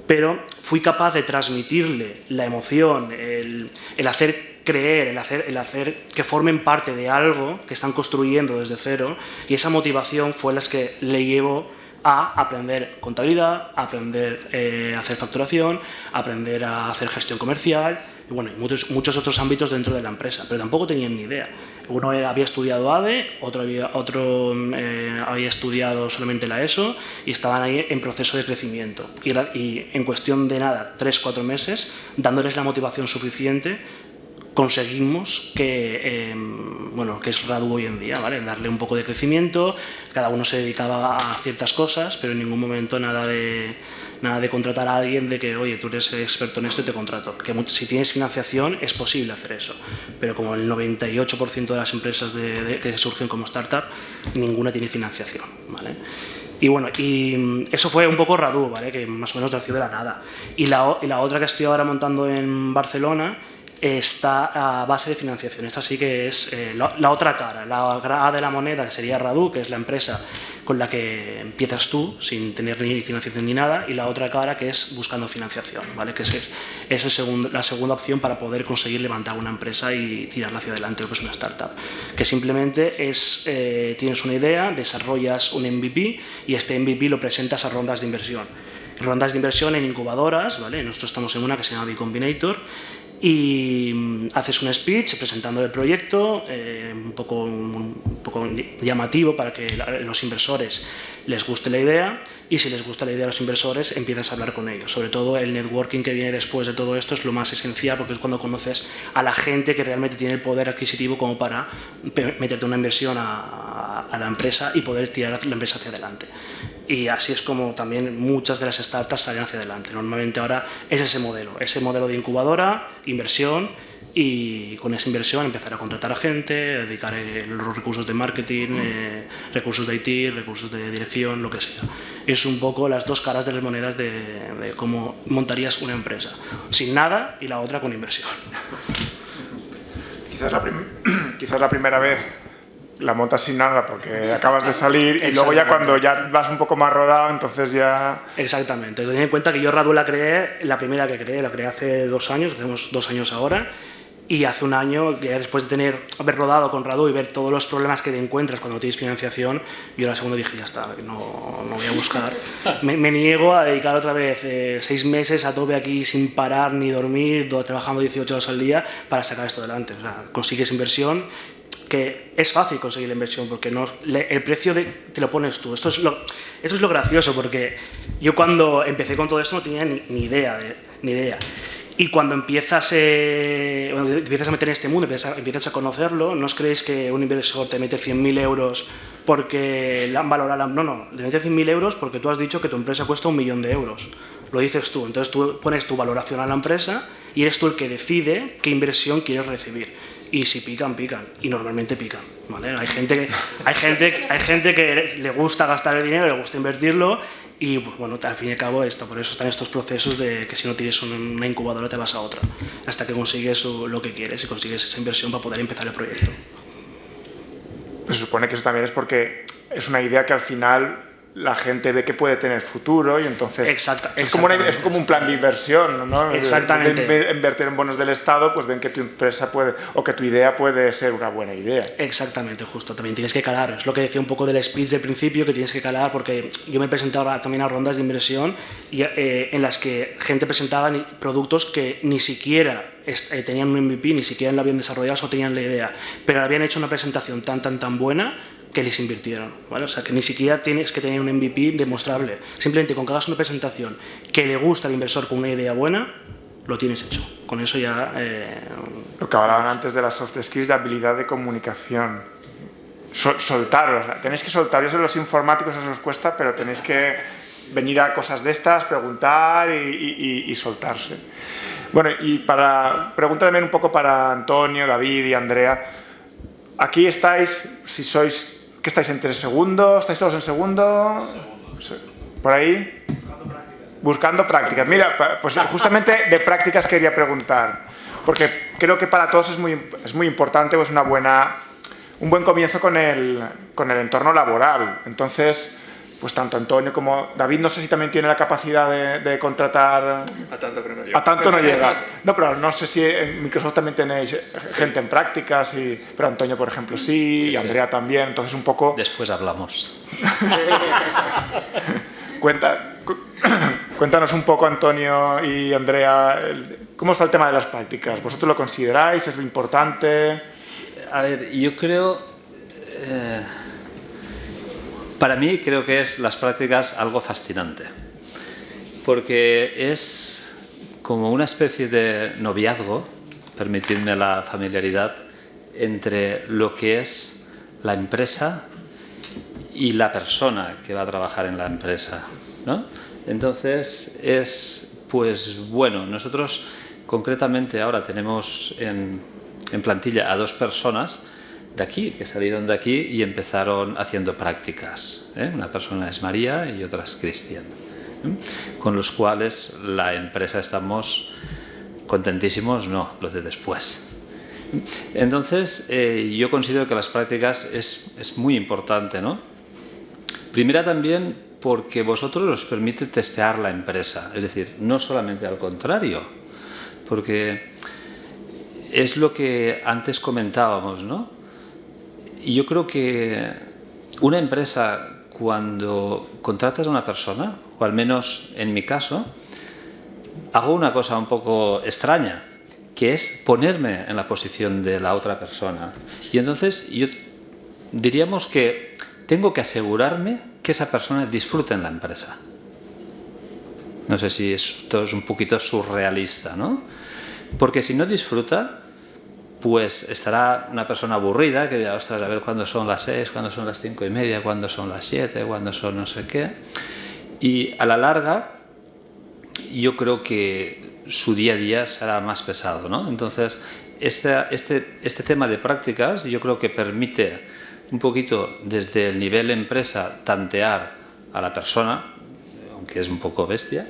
[SPEAKER 2] Pero fui capaz de transmitirle la emoción, el hacer creer, el hacer que formen parte de algo que están construyendo desde cero, y esa motivación fue la que le llevó a aprender contabilidad, a aprender a hacer facturación, a aprender a hacer gestión comercial y bueno, muchos otros ámbitos dentro de la empresa, pero tampoco tenían ni idea. Uno había estudiado ADE, otro había estudiado solamente la ESO y estaban ahí en proceso de crecimiento. Y en cuestión de nada, 3-4 meses, dándoles la motivación suficiente, conseguimos que es Radu hoy en día, ¿vale? Darle un poco de crecimiento, cada uno se dedicaba a ciertas cosas, pero en ningún momento nada de contratar a alguien de que, oye, tú eres experto en esto y te contrato. Que si tienes financiación es posible hacer eso, pero como el 98% de las empresas que surgen como startup, ninguna tiene financiación, ¿vale? Y bueno, y eso fue un poco Radu, ¿vale? Que más o menos nació de la nada. Y la otra que estoy ahora montando en Barcelona está a base de financiación. Esta sí que es la otra cara, la cara A de la moneda, que sería Radu, que es la empresa con la que empiezas tú sin tener ni financiación ni nada, y la otra cara que es buscando financiación, ¿vale? Que es la segunda opción para poder conseguir levantar una empresa y tirarla hacia adelante, lo que es una startup, que simplemente es tienes una idea, desarrollas un MVP y este MVP lo presentas a rondas de inversión. Rondas de inversión en incubadoras, ¿vale? Nosotros estamos en una que se llama B Combinator, y haces un speech presentando el proyecto, un poco llamativo para que los inversores les guste la idea, y si les gusta la idea a los inversores empiezas a hablar con ellos. Sobre todo el networking que viene después de todo esto es lo más esencial, porque es cuando conoces a la gente que realmente tiene el poder adquisitivo como para meterte una inversión a la empresa y poder tirar la empresa hacia adelante. Y así es como también muchas de las startups salen hacia adelante. Normalmente ahora es ese modelo de incubadora, inversión, y con esa inversión empezar a contratar a gente, dedicar los recursos de marketing, recursos de IT, recursos de dirección, lo que sea. Es un poco las dos caras de las monedas de cómo montarías una empresa. Sin nada y la otra con inversión.
[SPEAKER 1] Quizás la primera vez la montas sin nada porque acabas de salir y luego ya cuando ya vas un poco más rodado, entonces ya...
[SPEAKER 2] Exactamente. Tened en cuenta que yo Radu la primera que creé, la creé hace 2 años, hacemos 2 años ahora, y hace un año, ya después de haber rodado con Radu y ver todos los problemas que te encuentras cuando tienes financiación, yo la segunda dije, ya está, no voy a buscar. Me niego a dedicar otra vez 6 meses a tope aquí sin parar ni dormir, trabajando 18 horas al día para sacar esto adelante. O sea, consigues inversión, que es fácil conseguir la inversión porque el precio te lo pones tú. Esto es lo gracioso, porque yo cuando empecé con todo esto no tenía ni idea. Y cuando empiezas a meter en este mundo, empiezas a conocerlo, no os creéis que un inversor te mete 100.000 euros porque le han valorado... No, le mete 100.000 euros porque tú has dicho que tu empresa cuesta 1 millón de euros. Lo dices tú, entonces tú pones tu valoración a la empresa y eres tú el que decide qué inversión quieres recibir. Y si pican, y normalmente pican, ¿vale? Hay gente que le gusta gastar el dinero, le gusta invertirlo, y pues, bueno, al fin y al cabo por eso están estos procesos de que si no tienes una incubadora te vas a otra, hasta que consigues lo que quieres y consigues esa inversión para poder empezar el proyecto.
[SPEAKER 1] Pues se supone que eso también es porque es una idea que al final la gente ve que puede tener futuro y entonces es como un plan de inversión, ¿no?
[SPEAKER 2] Exactamente.
[SPEAKER 1] De invertir en bonos del Estado, pues ven que tu empresa puede, o que tu idea puede ser una buena idea.
[SPEAKER 2] Exactamente, justo. También tienes que calar. Es lo que decía un poco del speech del principio, que tienes que calar, porque yo me he presentado ahora también a rondas de inversión y, en las que gente presentaba productos que ni siquiera tenían un MVP, ni siquiera lo habían desarrollado o tenían la idea, pero habían hecho una presentación tan buena que les invirtieron, ¿vale? O sea, que ni siquiera tienes que tener un MVP demostrable. Simplemente con que hagas una presentación que le gusta al inversor con una idea buena, lo tienes hecho. Con eso ya...
[SPEAKER 1] Lo que hablaban antes de las soft skills, de habilidad de comunicación. Soltaros, tenéis que soltar. Yo sé, los informáticos eso os cuesta, pero tenéis que venir a cosas de estas, preguntar y soltarse. Bueno, y pregunta también un poco para Antonio, David y Andrea. Aquí estáis, si sois... ¿Qué estáis entre segundos? ¿Estáis todos en segundo? ¿Por ahí? Buscando prácticas. Mira, pues justamente de prácticas quería preguntar, porque creo que para todos es muy importante, pues un buen comienzo con el entorno laboral. Entonces, pues tanto Antonio como David, no sé si también tiene la capacidad de contratar...
[SPEAKER 4] A tanto creo yo.
[SPEAKER 1] A tanto no llega. No, pero no sé si en Microsoft también tenéis gente en prácticas, pero Antonio, por ejemplo, sí, y Andrea también. Entonces, un poco...
[SPEAKER 3] Después hablamos.
[SPEAKER 1] Cuéntanos un poco, Antonio y Andrea, ¿cómo está el tema de las prácticas? ¿Vosotros lo consideráis? ¿Es lo importante?
[SPEAKER 3] A ver, yo creo... para mí creo que es las prácticas algo fascinante, porque es como una especie de noviazgo, permitidme la familiaridad, entre lo que es la empresa y la persona que va a trabajar en la empresa, ¿no? Entonces pues bueno, nosotros concretamente ahora tenemos en plantilla a 2 personas de aquí, que salieron de aquí y empezaron haciendo prácticas, ¿eh? Una persona es María y otra es Cristian, ¿eh? Con los cuales la empresa estamos contentísimos, no, los de después. Entonces, yo considero que las prácticas es muy importante, ¿no? Primera también porque vosotros os permite testear la empresa, es decir, no solamente al contrario, porque es lo que antes comentábamos, ¿no? Y yo creo que una empresa, cuando contratas a una persona, o al menos en mi caso, hago una cosa un poco extraña, que es ponerme en la posición de la otra persona. Y entonces yo diríamos que tengo que asegurarme que esa persona disfrute en la empresa. No sé si esto es un poquito surrealista, ¿no? Porque si no disfruta, pues estará una persona aburrida que dirá, ostras, a ver cuándo son las 6, cuándo son las 5:30, cuándo son las 7, cuándo son no sé qué. Y a la larga, yo creo que su día a día será más pesado, ¿no? Entonces, este tema de prácticas yo creo que permite un poquito desde el nivel empresa tantear a la persona, aunque es un poco bestia,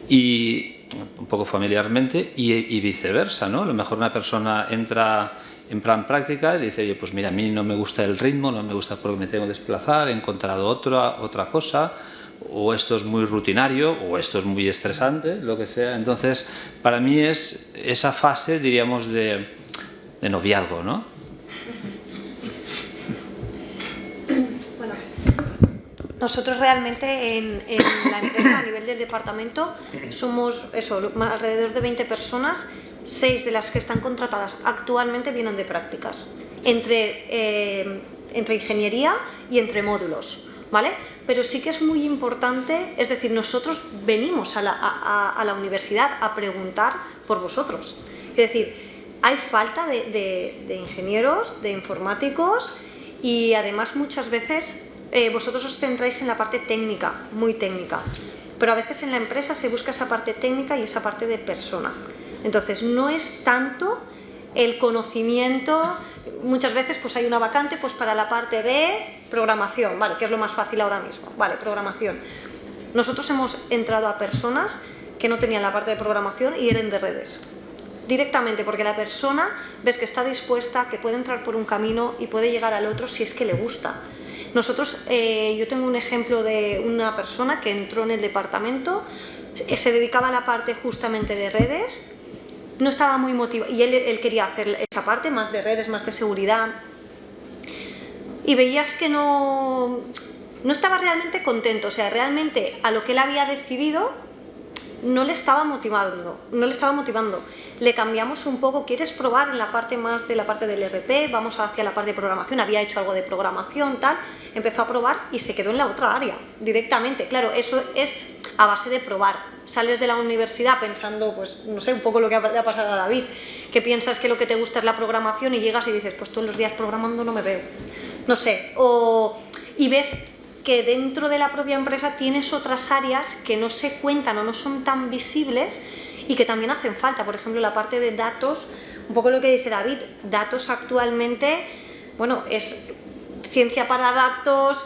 [SPEAKER 3] y un poco familiarmente, y viceversa, ¿no? A lo mejor una persona entra en plan prácticas y dice, oye, pues mira, a mí no me gusta el ritmo, no me gusta porque me tengo que desplazar, he encontrado otra cosa, o esto es muy rutinario, o esto es muy estresante, lo que sea. Entonces, para mí es esa fase, diríamos, de noviazgo, ¿no?
[SPEAKER 5] Nosotros realmente en la empresa, a nivel del departamento, somos alrededor de 20 personas, 6 de las que están contratadas actualmente vienen de prácticas, entre ingeniería y entre módulos, ¿vale? Pero sí que es muy importante, es decir, nosotros venimos a la universidad a preguntar por vosotros. Es decir, hay falta de ingenieros, de informáticos, y además muchas veces vosotros os centráis en la parte técnica, muy técnica, pero a veces en la empresa se busca esa parte técnica y esa parte de persona. Entonces no es tanto el conocimiento, muchas veces pues hay una vacante pues para la parte de programación, ¿vale? Que es lo más fácil ahora mismo, ¿vale? Programación. Nosotros hemos entrado a personas que no tenían la parte de programación y eran de redes. Directamente, porque la persona ves que está dispuesta, que puede entrar por un camino y puede llegar al otro si es que le gusta. Nosotros, yo tengo un ejemplo de una persona que entró en el departamento, se dedicaba a la parte justamente de redes, no estaba muy motivado y él quería hacer esa parte más de redes, más de seguridad, y veías que no estaba realmente contento, o sea, realmente a lo que él había decidido no le estaba motivando, Le cambiamos un poco, ¿quieres probar en la parte más de la parte del RP? Vamos hacia la parte de programación, había hecho algo de programación, tal, empezó a probar y se quedó en la otra área directamente. Claro, eso es a base de probar. Sales de la universidad pensando, pues no sé, un poco lo que le ha pasado a David, que piensas que lo que te gusta es la programación y llegas y dices, pues todos los días programando no me veo, no sé, y ves que dentro de la propia empresa tienes otras áreas que no se cuentan o no son tan visibles y que también hacen falta. Por ejemplo, la parte de datos, un poco lo que dice David, datos actualmente, bueno, es ciencia para datos,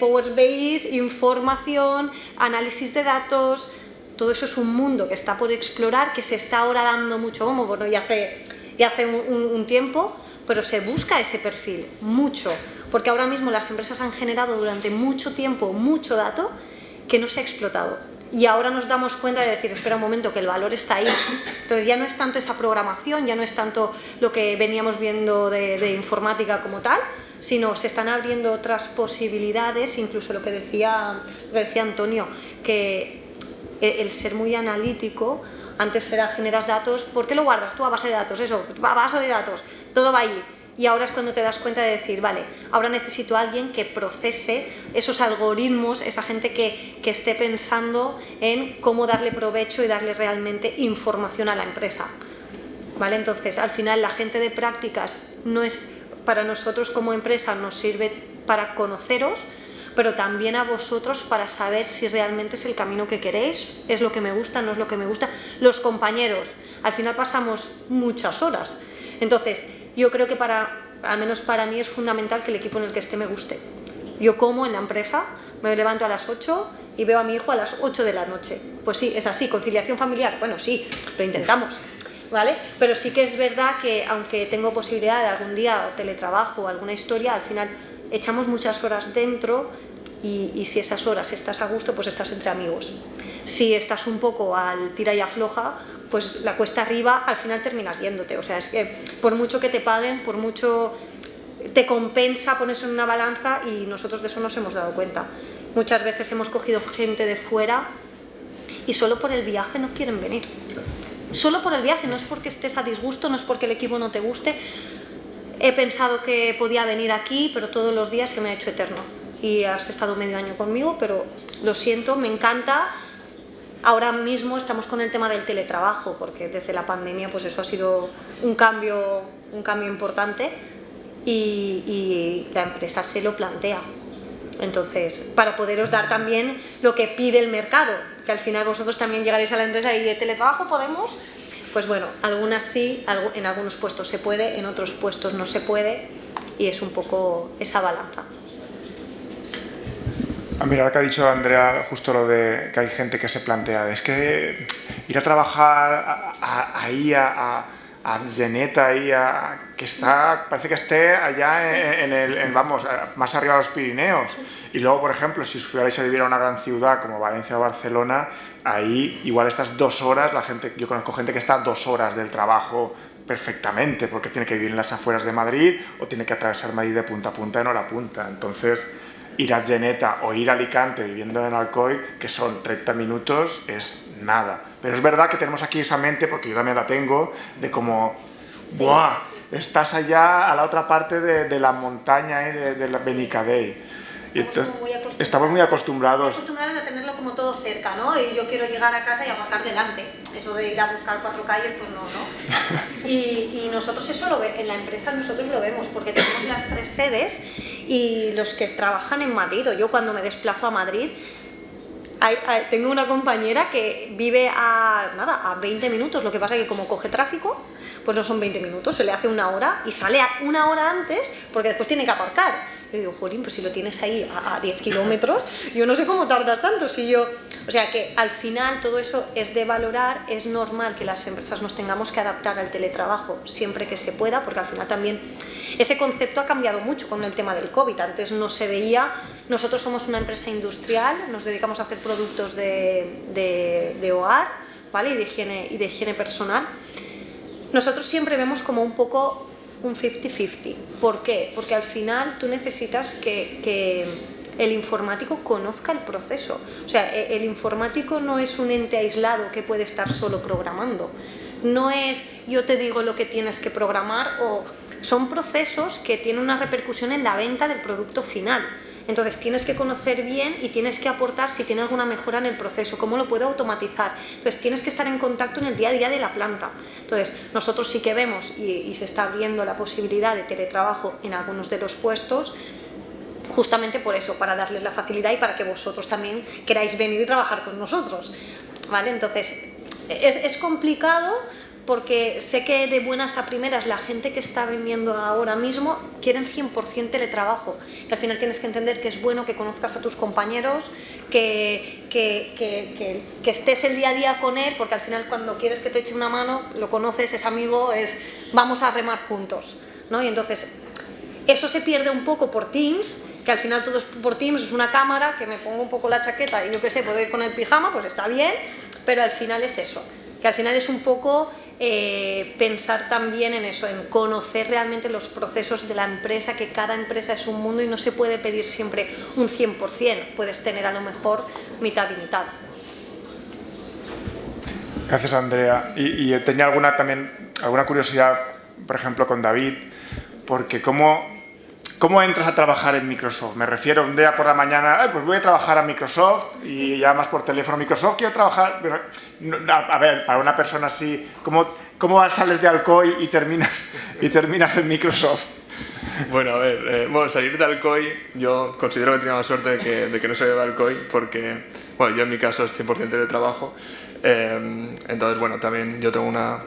[SPEAKER 5] Power BI, información, análisis de datos, todo eso es un mundo que está por explorar, que se está ahora dando mucho bombo, bueno, ya hace un tiempo, pero se busca ese perfil, mucho, porque ahora mismo las empresas han generado durante mucho tiempo mucho dato que no se ha explotado. Y ahora nos damos cuenta de decir, espera un momento, que el valor está ahí. Entonces ya no es tanto esa programación, ya no es tanto lo que veníamos viendo de informática como tal, sino se están abriendo otras posibilidades, incluso lo que decía Antonio, que el ser muy analítico, antes era generas datos, ¿por qué lo guardas tú a base de datos? Eso, a base de datos, todo va allí. Y ahora es cuando te das cuenta de decir, vale, ahora necesito a alguien que procese esos algoritmos, esa gente que esté pensando en cómo darle provecho y darle realmente información a la empresa. ¿Vale? Entonces, al final, la gente de prácticas no es, para nosotros como empresa nos sirve para conoceros, pero también a vosotros para saber si realmente es el camino que queréis, es lo que me gusta, no es lo que me gusta. Los compañeros, al final pasamos muchas horas. Entonces, yo creo que al menos para mí es fundamental que el equipo en el que esté me guste. Yo como en la empresa, me levanto a las 8 y veo a mi hijo a las 8 de la noche. Pues sí, es así, conciliación familiar, bueno sí, lo intentamos, ¿vale? Pero sí que es verdad que aunque tengo posibilidad de algún día teletrabajo o alguna historia, al final echamos muchas horas dentro y si esas horas estás a gusto, pues estás entre amigos. Si estás un poco al tira y afloja, pues la cuesta arriba al final terminas yéndote. O sea, es que por mucho que te paguen, por mucho te compensa ponerse en una balanza y nosotros de eso nos hemos dado cuenta. Muchas veces hemos cogido gente de fuera y solo por el viaje no quieren venir. Solo por el viaje, no es porque estés a disgusto, no es porque el equipo no te guste. He pensado que podía venir aquí, pero todos los días se me ha hecho eterno. Y has estado medio año conmigo, pero lo siento, me encanta. Ahora mismo estamos con el tema del teletrabajo, porque desde la pandemia pues eso ha sido un cambio importante y la empresa se lo plantea. Entonces, para poderos dar también lo que pide el mercado, que al final vosotros también llegaréis a la empresa y de teletrabajo podemos, pues bueno, algunas sí, en algunos puestos se puede, en otros puestos no se puede y es un poco esa balanza.
[SPEAKER 1] Mira, ahora que ha dicho Andrea justo lo de que hay gente que se plantea, es que ir a trabajar ahí a Geneta, ahí que está, parece que esté allá vamos, más arriba de los Pirineos. Y luego, por ejemplo, si os fuerais a vivir a una gran ciudad como Valencia o Barcelona, ahí igual estas 2 horas, yo conozco gente que está 2 horas del trabajo perfectamente, porque tiene que vivir en las afueras de Madrid o tiene que atravesar Madrid de punta a punta en hora punta. Entonces, ir a Geneta o ir a Alicante viviendo en Alcoy, que son 30 minutos, es nada. Pero es verdad que tenemos aquí esa mente, porque yo también la tengo, de como, ¡buah! Estás allá a la otra parte de la montaña de la Benicadei. Estamos muy acostumbrados.
[SPEAKER 5] A tenerlo como todo cerca, ¿no? Y yo quiero llegar a casa y aparcar delante. Eso de ir a buscar 4 calles, pues no. Y nosotros eso en la empresa nosotros lo vemos, porque tenemos las 3 sedes y los que trabajan en Madrid, o yo cuando me desplazo a Madrid, tengo una compañera que vive a 20 minutos, lo que pasa es que como coge tráfico, pues no son 20 minutos, se le hace 1 hora y sale 1 hora antes porque después tiene que aparcar. Yo digo, jolín, pues si lo tienes ahí a 10 kilómetros, yo no sé cómo tardas tanto. O sea que al final todo eso es de valorar, es normal que las empresas nos tengamos que adaptar al teletrabajo siempre que se pueda, porque al final también ese concepto ha cambiado mucho con el tema del COVID. Antes no se veía, nosotros somos una empresa industrial, nos dedicamos a hacer productos de hogar, ¿vale? y de higiene personal. Nosotros siempre vemos como un poco un 50-50. ¿Por qué? Porque al final tú necesitas que el informático conozca el proceso. O sea, el informático no es un ente aislado que puede estar solo programando. No es yo te digo lo que tienes que programar, o son procesos que tienen una repercusión en la venta del producto final. Entonces tienes que conocer bien y tienes que aportar si tiene alguna mejora en el proceso, cómo lo puedo automatizar. Entonces tienes que estar en contacto en el día a día de la planta. Entonces nosotros sí que vemos y se está abriendo la posibilidad de teletrabajo en algunos de los puestos, justamente por eso, para darles la facilidad y para que vosotros también queráis venir y trabajar con nosotros, ¿vale? Entonces es complicado, porque sé que de buenas a primeras la gente que está viniendo ahora mismo quieren 100% teletrabajo, que al final tienes que entender que es bueno que conozcas a tus compañeros, que estés el día a día con él, porque al final cuando quieres que te eche una mano, lo conoces, es amigo, vamos a remar juntos, ¿no? Y entonces eso se pierde un poco por Teams, que al final todo es por Teams, es una cámara, que me pongo un poco la chaqueta y yo qué sé, puedo ir con el pijama, pues está bien, pero al final es eso, que al final es un poco pensar también en eso, en conocer realmente los procesos de la empresa, que cada empresa es un mundo y no se puede pedir siempre un 100%, puedes tener a lo mejor mitad y mitad.
[SPEAKER 1] Gracias, Andrea. Y tenía alguna curiosidad, por ejemplo, con David, porque ¿cómo entras a trabajar en Microsoft? Me refiero un día por la mañana, pues voy a trabajar a Microsoft y llamas por teléfono, Microsoft, quiero trabajar. A ver, para una persona así, ¿cómo sales de Alcoy y terminas en Microsoft?
[SPEAKER 4] Bueno, a ver, salir de Alcoy, yo considero que tenía la suerte de que no soy de Alcoy, porque, bueno, yo en mi caso es 100% de trabajo. Entonces, bueno, también yo tengo una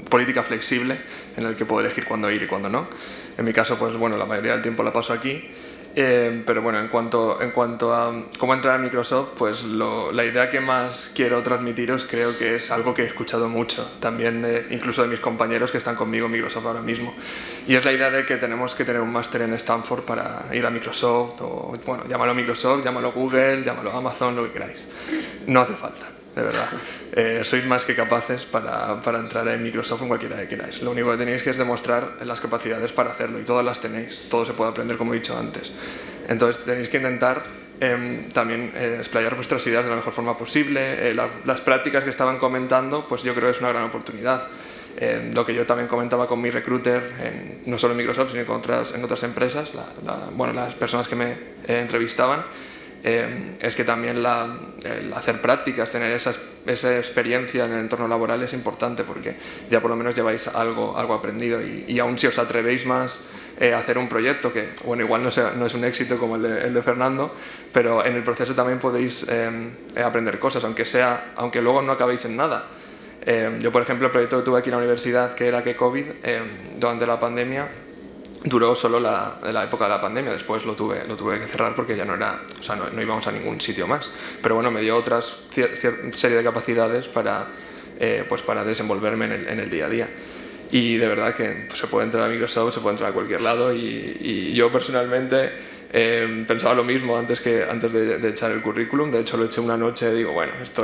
[SPEAKER 4] política flexible en la que puedo elegir cuándo ir y cuándo no. En mi caso, pues bueno, la mayoría del tiempo la paso aquí. Pero bueno, en cuanto a cómo entrar a Microsoft, pues la idea que más quiero transmitiros creo que es algo que he escuchado mucho, también incluso de mis compañeros que están conmigo en Microsoft ahora mismo. Y es la idea de que tenemos que tener un máster en Stanford para ir a Microsoft, o bueno, llámalo Microsoft, llámalo Google, llámalo Amazon, lo que queráis. No hace falta. De verdad, sois más que capaces para entrar en Microsoft en cualquiera que queráis. Lo único que tenéis que es demostrar las capacidades para hacerlo, y todas las tenéis, todo se puede aprender, como he dicho antes. Entonces tenéis que intentar también explayar vuestras ideas de la mejor forma posible. Las prácticas que estaban comentando, pues yo creo que es una gran oportunidad. Lo que yo también comentaba con mi recruiter, no solo en Microsoft, sino en otras empresas, las personas que me entrevistaban, es que también el hacer prácticas, tener esa experiencia en el entorno laboral es importante, porque ya por lo menos lleváis algo aprendido, y aún si os atrevéis más a hacer un proyecto que, bueno, igual no es un éxito como el de Fernando, pero en el proceso también podéis aprender cosas, aunque luego no acabéis en nada. Yo, por ejemplo, el proyecto que tuve aquí en la universidad, que era que COVID, durante la pandemia, duró solo la época de la pandemia. Después lo tuve que cerrar porque ya no íbamos a ningún sitio más. Pero bueno, me dio otras serie de capacidades para desenvolverme en el día a día. Y de verdad que se puede entrar a Microsoft, se puede entrar a cualquier lado, y yo personalmente pensaba lo mismo antes de echar el currículum. De hecho, lo eché una noche y digo, bueno, esto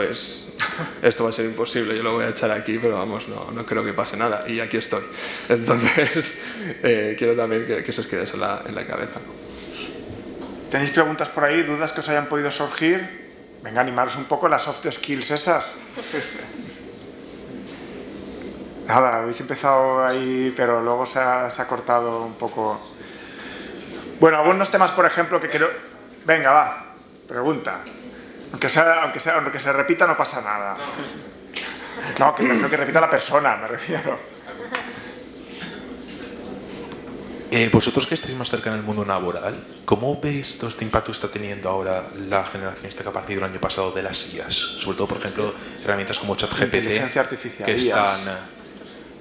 [SPEAKER 4] va a ser imposible, yo lo voy a echar aquí, pero vamos, no creo que pase nada, y aquí estoy. Entonces, quiero también que se os quede eso en la cabeza.
[SPEAKER 1] ¿Tenéis preguntas por ahí, dudas que os hayan podido surgir? Venga, animaros un poco las soft skills esas. Nada, habéis empezado ahí, pero luego se ha cortado un poco. Bueno, algunos temas, por ejemplo, que quiero... Venga, va, pregunta. Aunque se repita, no pasa nada. No, que prefiero que repita la persona, me refiero.
[SPEAKER 6] Vosotros que estáis más cerca en el mundo laboral, ¿cómo veis todo este impacto que está teniendo ahora la generación que ha partido el año pasado de las IAs? Sobre todo, por ejemplo, herramientas como ChatGPT,
[SPEAKER 1] inteligencia artificial,
[SPEAKER 6] que están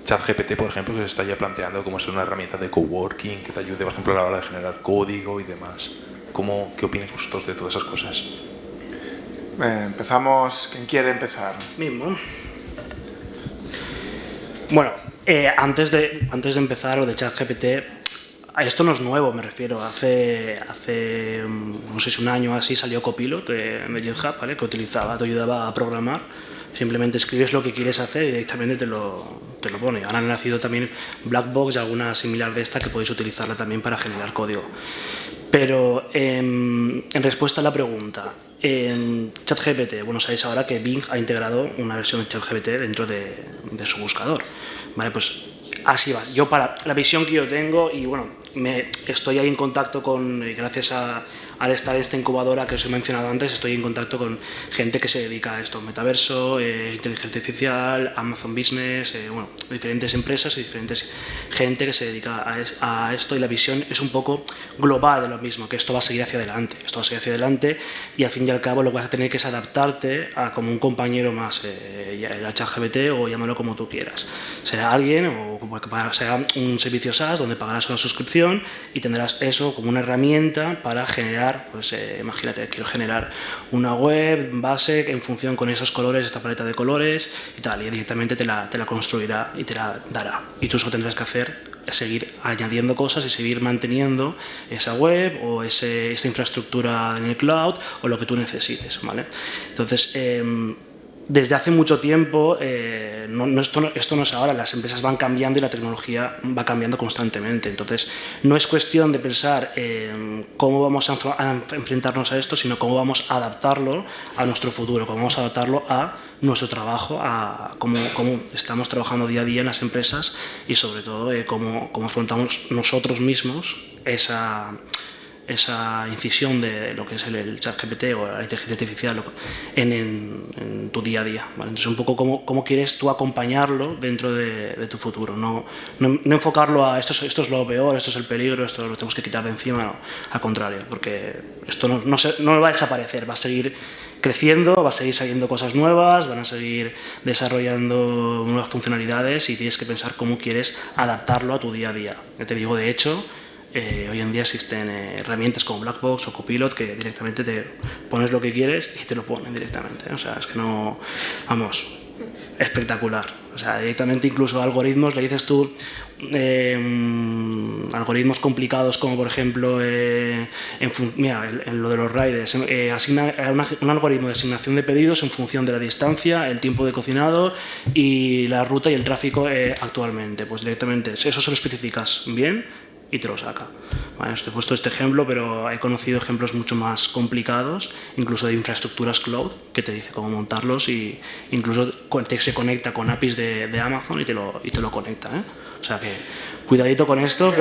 [SPEAKER 6] ChatGPT, por ejemplo, que se está ya planteando como ser una herramienta de coworking que te ayude, por ejemplo, a la hora de generar código y demás. ¿Qué opináis vosotros de todas esas cosas?
[SPEAKER 1] Empezamos. ¿Quién quiere empezar?
[SPEAKER 2] Mismo. Bueno, antes de empezar lo de ChatGPT, esto no es nuevo, me refiero. Hace no sé si un año así salió Copilot de GitHub, ¿vale? Que te ayudaba a programar. Simplemente escribes lo que quieres hacer y directamente te lo pone. Ahora han nacido también Blackbox y alguna similar de esta que podéis utilizarla también para generar código. Pero en respuesta a la pregunta, en ChatGPT, bueno, sabéis ahora que Bing ha integrado una versión de ChatGPT dentro de su buscador. Vale, pues así va. Yo para la visión que yo tengo, y bueno, estoy ahí en contacto con, gracias al estar en esta incubadora que os he mencionado antes, estoy en contacto con gente que se dedica a esto, metaverso, inteligencia artificial, Amazon Business, bueno, diferentes empresas y diferentes gente que se dedica a esto, y la visión es un poco global de lo mismo, que esto va a seguir hacia adelante, y al fin y al cabo lo que vas a tener que es adaptarte a como un compañero más, el ChatGPT o llámalo como tú quieras. Será alguien o será un servicio SaaS donde pagarás una suscripción y tendrás eso como una herramienta para generar, pues imagínate, quiero generar una web base en función con esos colores, esta paleta de colores y tal, y directamente te la construirá y te la dará. Y tú solo tendrás que hacer es seguir añadiendo cosas y seguir manteniendo esa web o esta infraestructura en el cloud o lo que tú necesites, ¿vale? Entonces, desde hace mucho tiempo, esto no es ahora, las empresas van cambiando y la tecnología va cambiando constantemente. Entonces, no es cuestión de pensar cómo vamos a enfrentarnos a esto, sino cómo vamos a adaptarlo a nuestro futuro, cómo vamos a adaptarlo a nuestro trabajo, a cómo estamos trabajando día a día en las empresas y sobre todo cómo afrontamos nosotros mismos esa incisión de lo que es el ChatGPT o la inteligencia artificial en tu día a día, ¿vale? Entonces, un poco cómo quieres tú acompañarlo dentro de tu futuro. No enfocarlo a esto es lo peor, esto es el peligro, esto lo tenemos que quitar de encima, no, al contrario, porque esto no va a desaparecer, va a seguir creciendo, va a seguir saliendo cosas nuevas, van a seguir desarrollando nuevas funcionalidades y tienes que pensar cómo quieres adaptarlo a tu día a día. Ya te digo, de hecho, hoy en día existen herramientas como Blackbox o Copilot que directamente te pones lo que quieres y te lo ponen directamente. O sea, es que no... Vamos, espectacular. O sea, directamente incluso algoritmos, le dices tú, algoritmos complicados como por ejemplo, mira, en lo de los riders, asigna un algoritmo de asignación de pedidos en función de la distancia, el tiempo de cocinado y la ruta y el tráfico actualmente. Pues directamente eso se lo especificas bien y te lo saca. Bueno, te he puesto este ejemplo, pero he conocido ejemplos mucho más complicados, incluso de infraestructuras cloud, que te dice cómo montarlos y incluso se conecta con APIs de Amazon y te lo conecta, ¿eh? O sea que cuidadito con esto,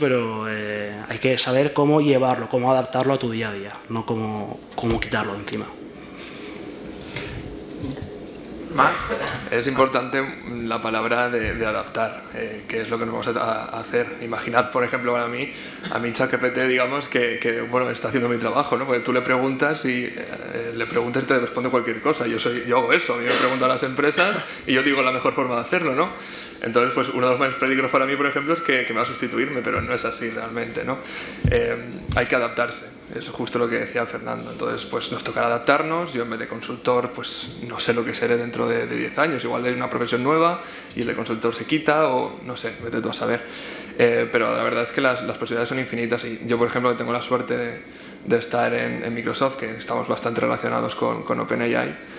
[SPEAKER 2] pero hay que saber cómo llevarlo, cómo adaptarlo a tu día a día, no cómo quitarlo de encima.
[SPEAKER 4] Más, es importante la palabra de adaptar, que es lo que nos vamos a hacer. Imaginad, por ejemplo, a mí ChatGPT, digamos, que bueno, está haciendo mi trabajo, ¿no? Porque tú le preguntas y te responde cualquier cosa. Yo hago eso, a mí me preguntan las empresas y yo digo la mejor forma de hacerlo, ¿no? Entonces, pues uno de los más peligros para mí, por ejemplo, es que me va a sustituirme, pero no es así realmente, ¿no? Hay que adaptarse, es justo lo que decía Fernando. Entonces, pues nos tocará adaptarnos. Yo en vez de consultor, pues no sé lo que seré dentro de 10 años. Igual hay una profesión nueva y el de consultor se quita o no sé, vete tú a saber. Pero la verdad es que las posibilidades son infinitas y yo, por ejemplo, tengo la suerte de estar en Microsoft, que estamos bastante relacionados con OpenAI.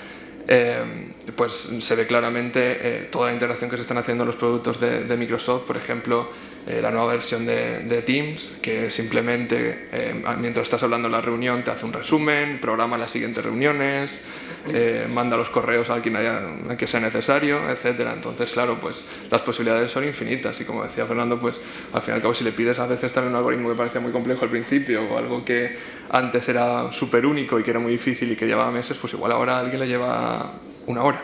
[SPEAKER 4] Pues se ve claramente toda la integración que se están haciendo en los productos de Microsoft, por ejemplo, la nueva versión de Teams, que simplemente mientras estás hablando en la reunión te hace un resumen, programa las siguientes reuniones, manda los correos a alguien que sea necesario, etcétera. Entonces, claro, pues las posibilidades son infinitas y como decía Fernando, pues al fin y al cabo si le pides a veces también un algoritmo que parecía muy complejo al principio o algo que antes era súper único y que era muy difícil y que llevaba meses, pues igual ahora a alguien le lleva una hora.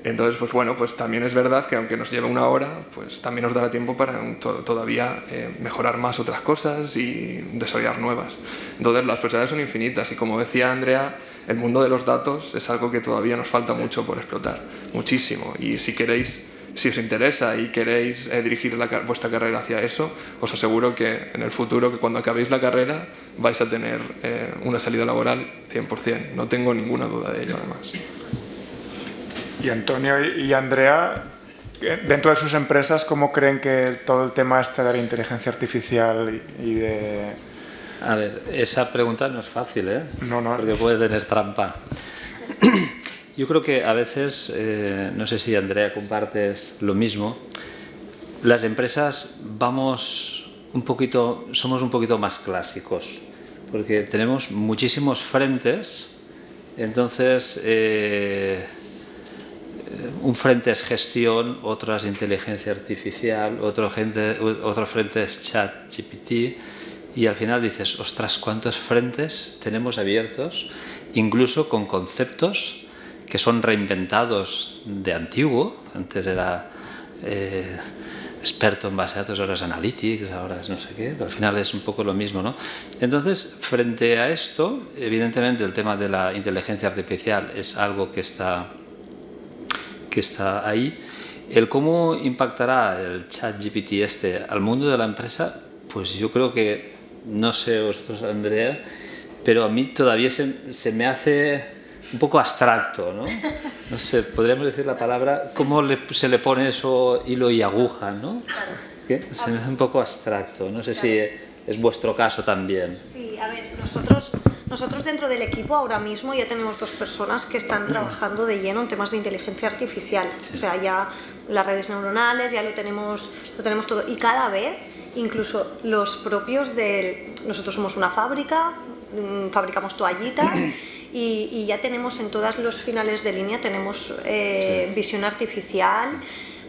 [SPEAKER 4] Entonces, pues bueno, pues también es verdad que aunque nos lleve una hora, pues también nos dará tiempo para todavía mejorar más otras cosas y desarrollar nuevas. Entonces, las posibilidades son infinitas y como decía Andrea, el mundo de los datos es algo que todavía nos falta mucho por explotar, muchísimo. Y si os interesa y queréis dirigir vuestra carrera hacia eso, os aseguro que en el futuro, que cuando acabéis la carrera, vais a tener una salida laboral 100%. No tengo ninguna duda de ello, además.
[SPEAKER 1] Y Antonio y Andrea, dentro de sus empresas, ¿cómo creen que todo el tema de la inteligencia artificial y de...?
[SPEAKER 3] A ver, esa pregunta no es fácil, ¿eh?
[SPEAKER 1] No.
[SPEAKER 3] Porque puede tener trampa. Yo creo que a veces, no sé si Andrea compartes lo mismo, las empresas somos un poquito más clásicos, porque tenemos muchísimos frentes, entonces un frente es gestión, otro es inteligencia artificial, otro frente es ChatGPT, y al final dices, ostras, ¿cuántos frentes tenemos abiertos? Incluso con conceptos que son reinventados de antiguo. Antes era experto en base de datos, ahora es analytics, ahora es no sé qué, pero al final es un poco lo mismo, ¿no? Entonces, frente a esto, evidentemente el tema de la inteligencia artificial es algo que está ahí. El cómo impactará el ChatGPT al mundo de la empresa, pues yo creo que, no sé vosotros, Andrea, pero a mí todavía se me hace un poco abstracto, ¿no? No sé, podríamos decir la palabra, ¿cómo se le pone eso hilo y aguja, ¿no?
[SPEAKER 5] Claro.
[SPEAKER 3] ¿Qué? Se me hace un poco abstracto, no sé si es vuestro caso también.
[SPEAKER 5] Sí, a ver, nosotros dentro del equipo ahora mismo ya tenemos 2 personas que están trabajando de lleno en temas de inteligencia artificial. O sea, ya las redes neuronales, ya lo tenemos todo. Y cada vez, incluso los propios nosotros somos una fábrica, fabricamos toallitas y ya tenemos en todos los finales de línea, tenemos visión artificial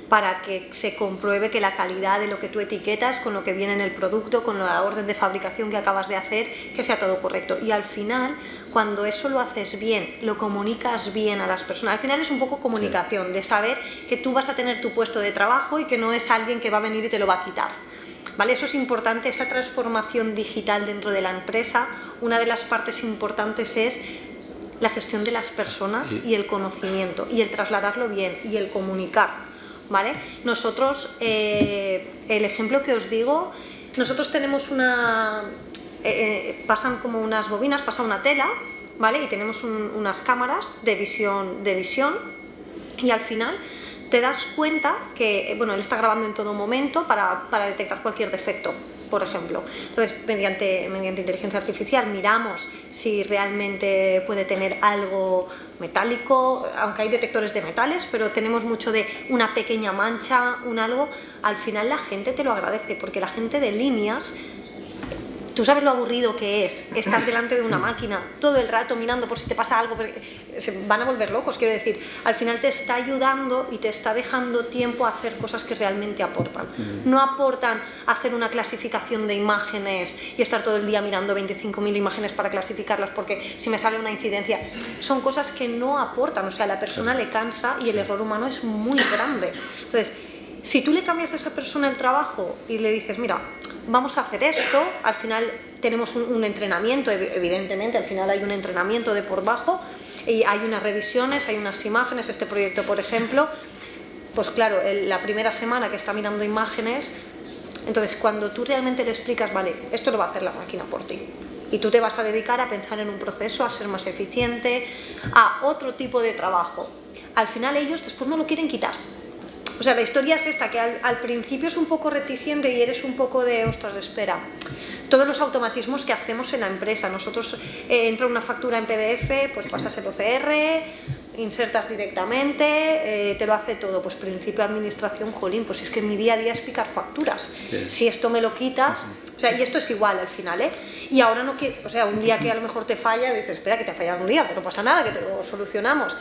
[SPEAKER 5] para que se compruebe que la calidad de lo que tú etiquetas con lo que viene en el producto, con la orden de fabricación que acabas de hacer, que sea todo correcto. Y al final, cuando eso lo haces bien, lo comunicas bien a las personas, al final es un poco comunicación, de saber que tú vas a tener tu puesto de trabajo y que no es alguien que va a venir y te lo va a quitar. ¿Vale? Eso es importante, esa transformación digital dentro de la empresa. Una de las partes importantes es la gestión de las personas y el conocimiento, y el trasladarlo bien, y el comunicar, ¿vale? Nosotros, el ejemplo que os digo, nosotros tenemos pasan como unas bobinas, pasa una tela, ¿vale? Y tenemos unas cámaras de visión, y al final te das cuenta que, bueno, él está grabando en todo momento para detectar cualquier defecto, por ejemplo. Entonces, mediante inteligencia artificial miramos si realmente puede tener algo metálico, aunque hay detectores de metales, pero tenemos mucho de una pequeña mancha, un algo. Al final la gente te lo agradece, porque la gente de líneas, tú sabes lo aburrido que es estar delante de una máquina todo el rato mirando por si te pasa algo, se van a volver locos, quiero decir. Al final te está ayudando y te está dejando tiempo a hacer cosas que realmente aportan. No aportan hacer una clasificación de imágenes y estar todo el día mirando 25.000 imágenes para clasificarlas porque si me sale una incidencia. Son cosas que no aportan, o sea, a la persona le cansa y el error humano es muy grande. Entonces, si tú le cambias a esa persona el trabajo y le dices, mira, vamos a hacer esto, al final tenemos un entrenamiento, evidentemente, al final hay un entrenamiento de por bajo y hay unas revisiones, hay unas imágenes. Este proyecto, por ejemplo, pues claro, la primera semana que está mirando imágenes, entonces cuando tú realmente le explicas, vale, esto lo va a hacer la máquina por ti, y tú te vas a dedicar a pensar en un proceso, a ser más eficiente, a otro tipo de trabajo, al final ellos después no lo quieren quitar. O sea, la historia es esta, que al principio es un poco reticente y eres un poco de, ostras, espera. Todos los automatismos que hacemos en la empresa, nosotros entra una factura en PDF, pues pasas el OCR, insertas directamente, te lo hace todo. Pues principio de administración, jolín, pues es que mi día a día es picar facturas. Sí. Si esto me lo quitas, o sea, y esto es igual al final, ¿eh? Y ahora no quiero, o sea, un día que a lo mejor te falla, dices, espera, que te ha fallado un día, que no pasa nada, que te lo solucionamos.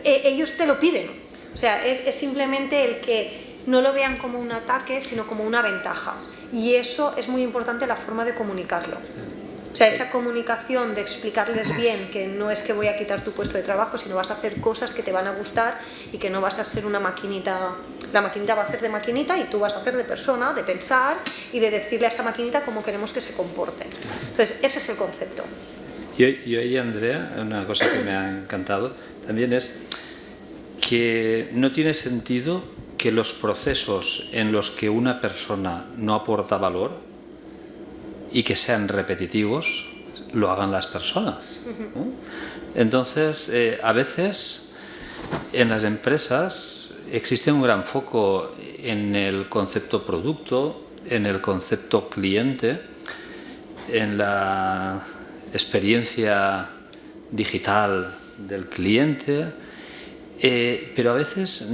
[SPEAKER 5] Ellos te lo piden. O sea, es simplemente el que no lo vean como un ataque, sino como una ventaja. Y eso es muy importante, la forma de comunicarlo. O sea, esa comunicación de explicarles bien que no es que voy a quitar tu puesto de trabajo, sino vas a hacer cosas que te van a gustar y que no vas a ser una maquinita. La maquinita va a hacer de maquinita y tú vas a hacer de persona, de pensar y de decirle a esa maquinita cómo queremos que se comporte. Entonces, ese es el concepto.
[SPEAKER 3] Yo y Andrea, una cosa que me ha encantado también es que no tiene sentido que los procesos en los que una persona no aporta valor y que sean repetitivos lo hagan las personas, ¿no? Entonces, a veces en las empresas existe un gran foco en el concepto producto, en el concepto cliente, en la experiencia digital del cliente, pero a veces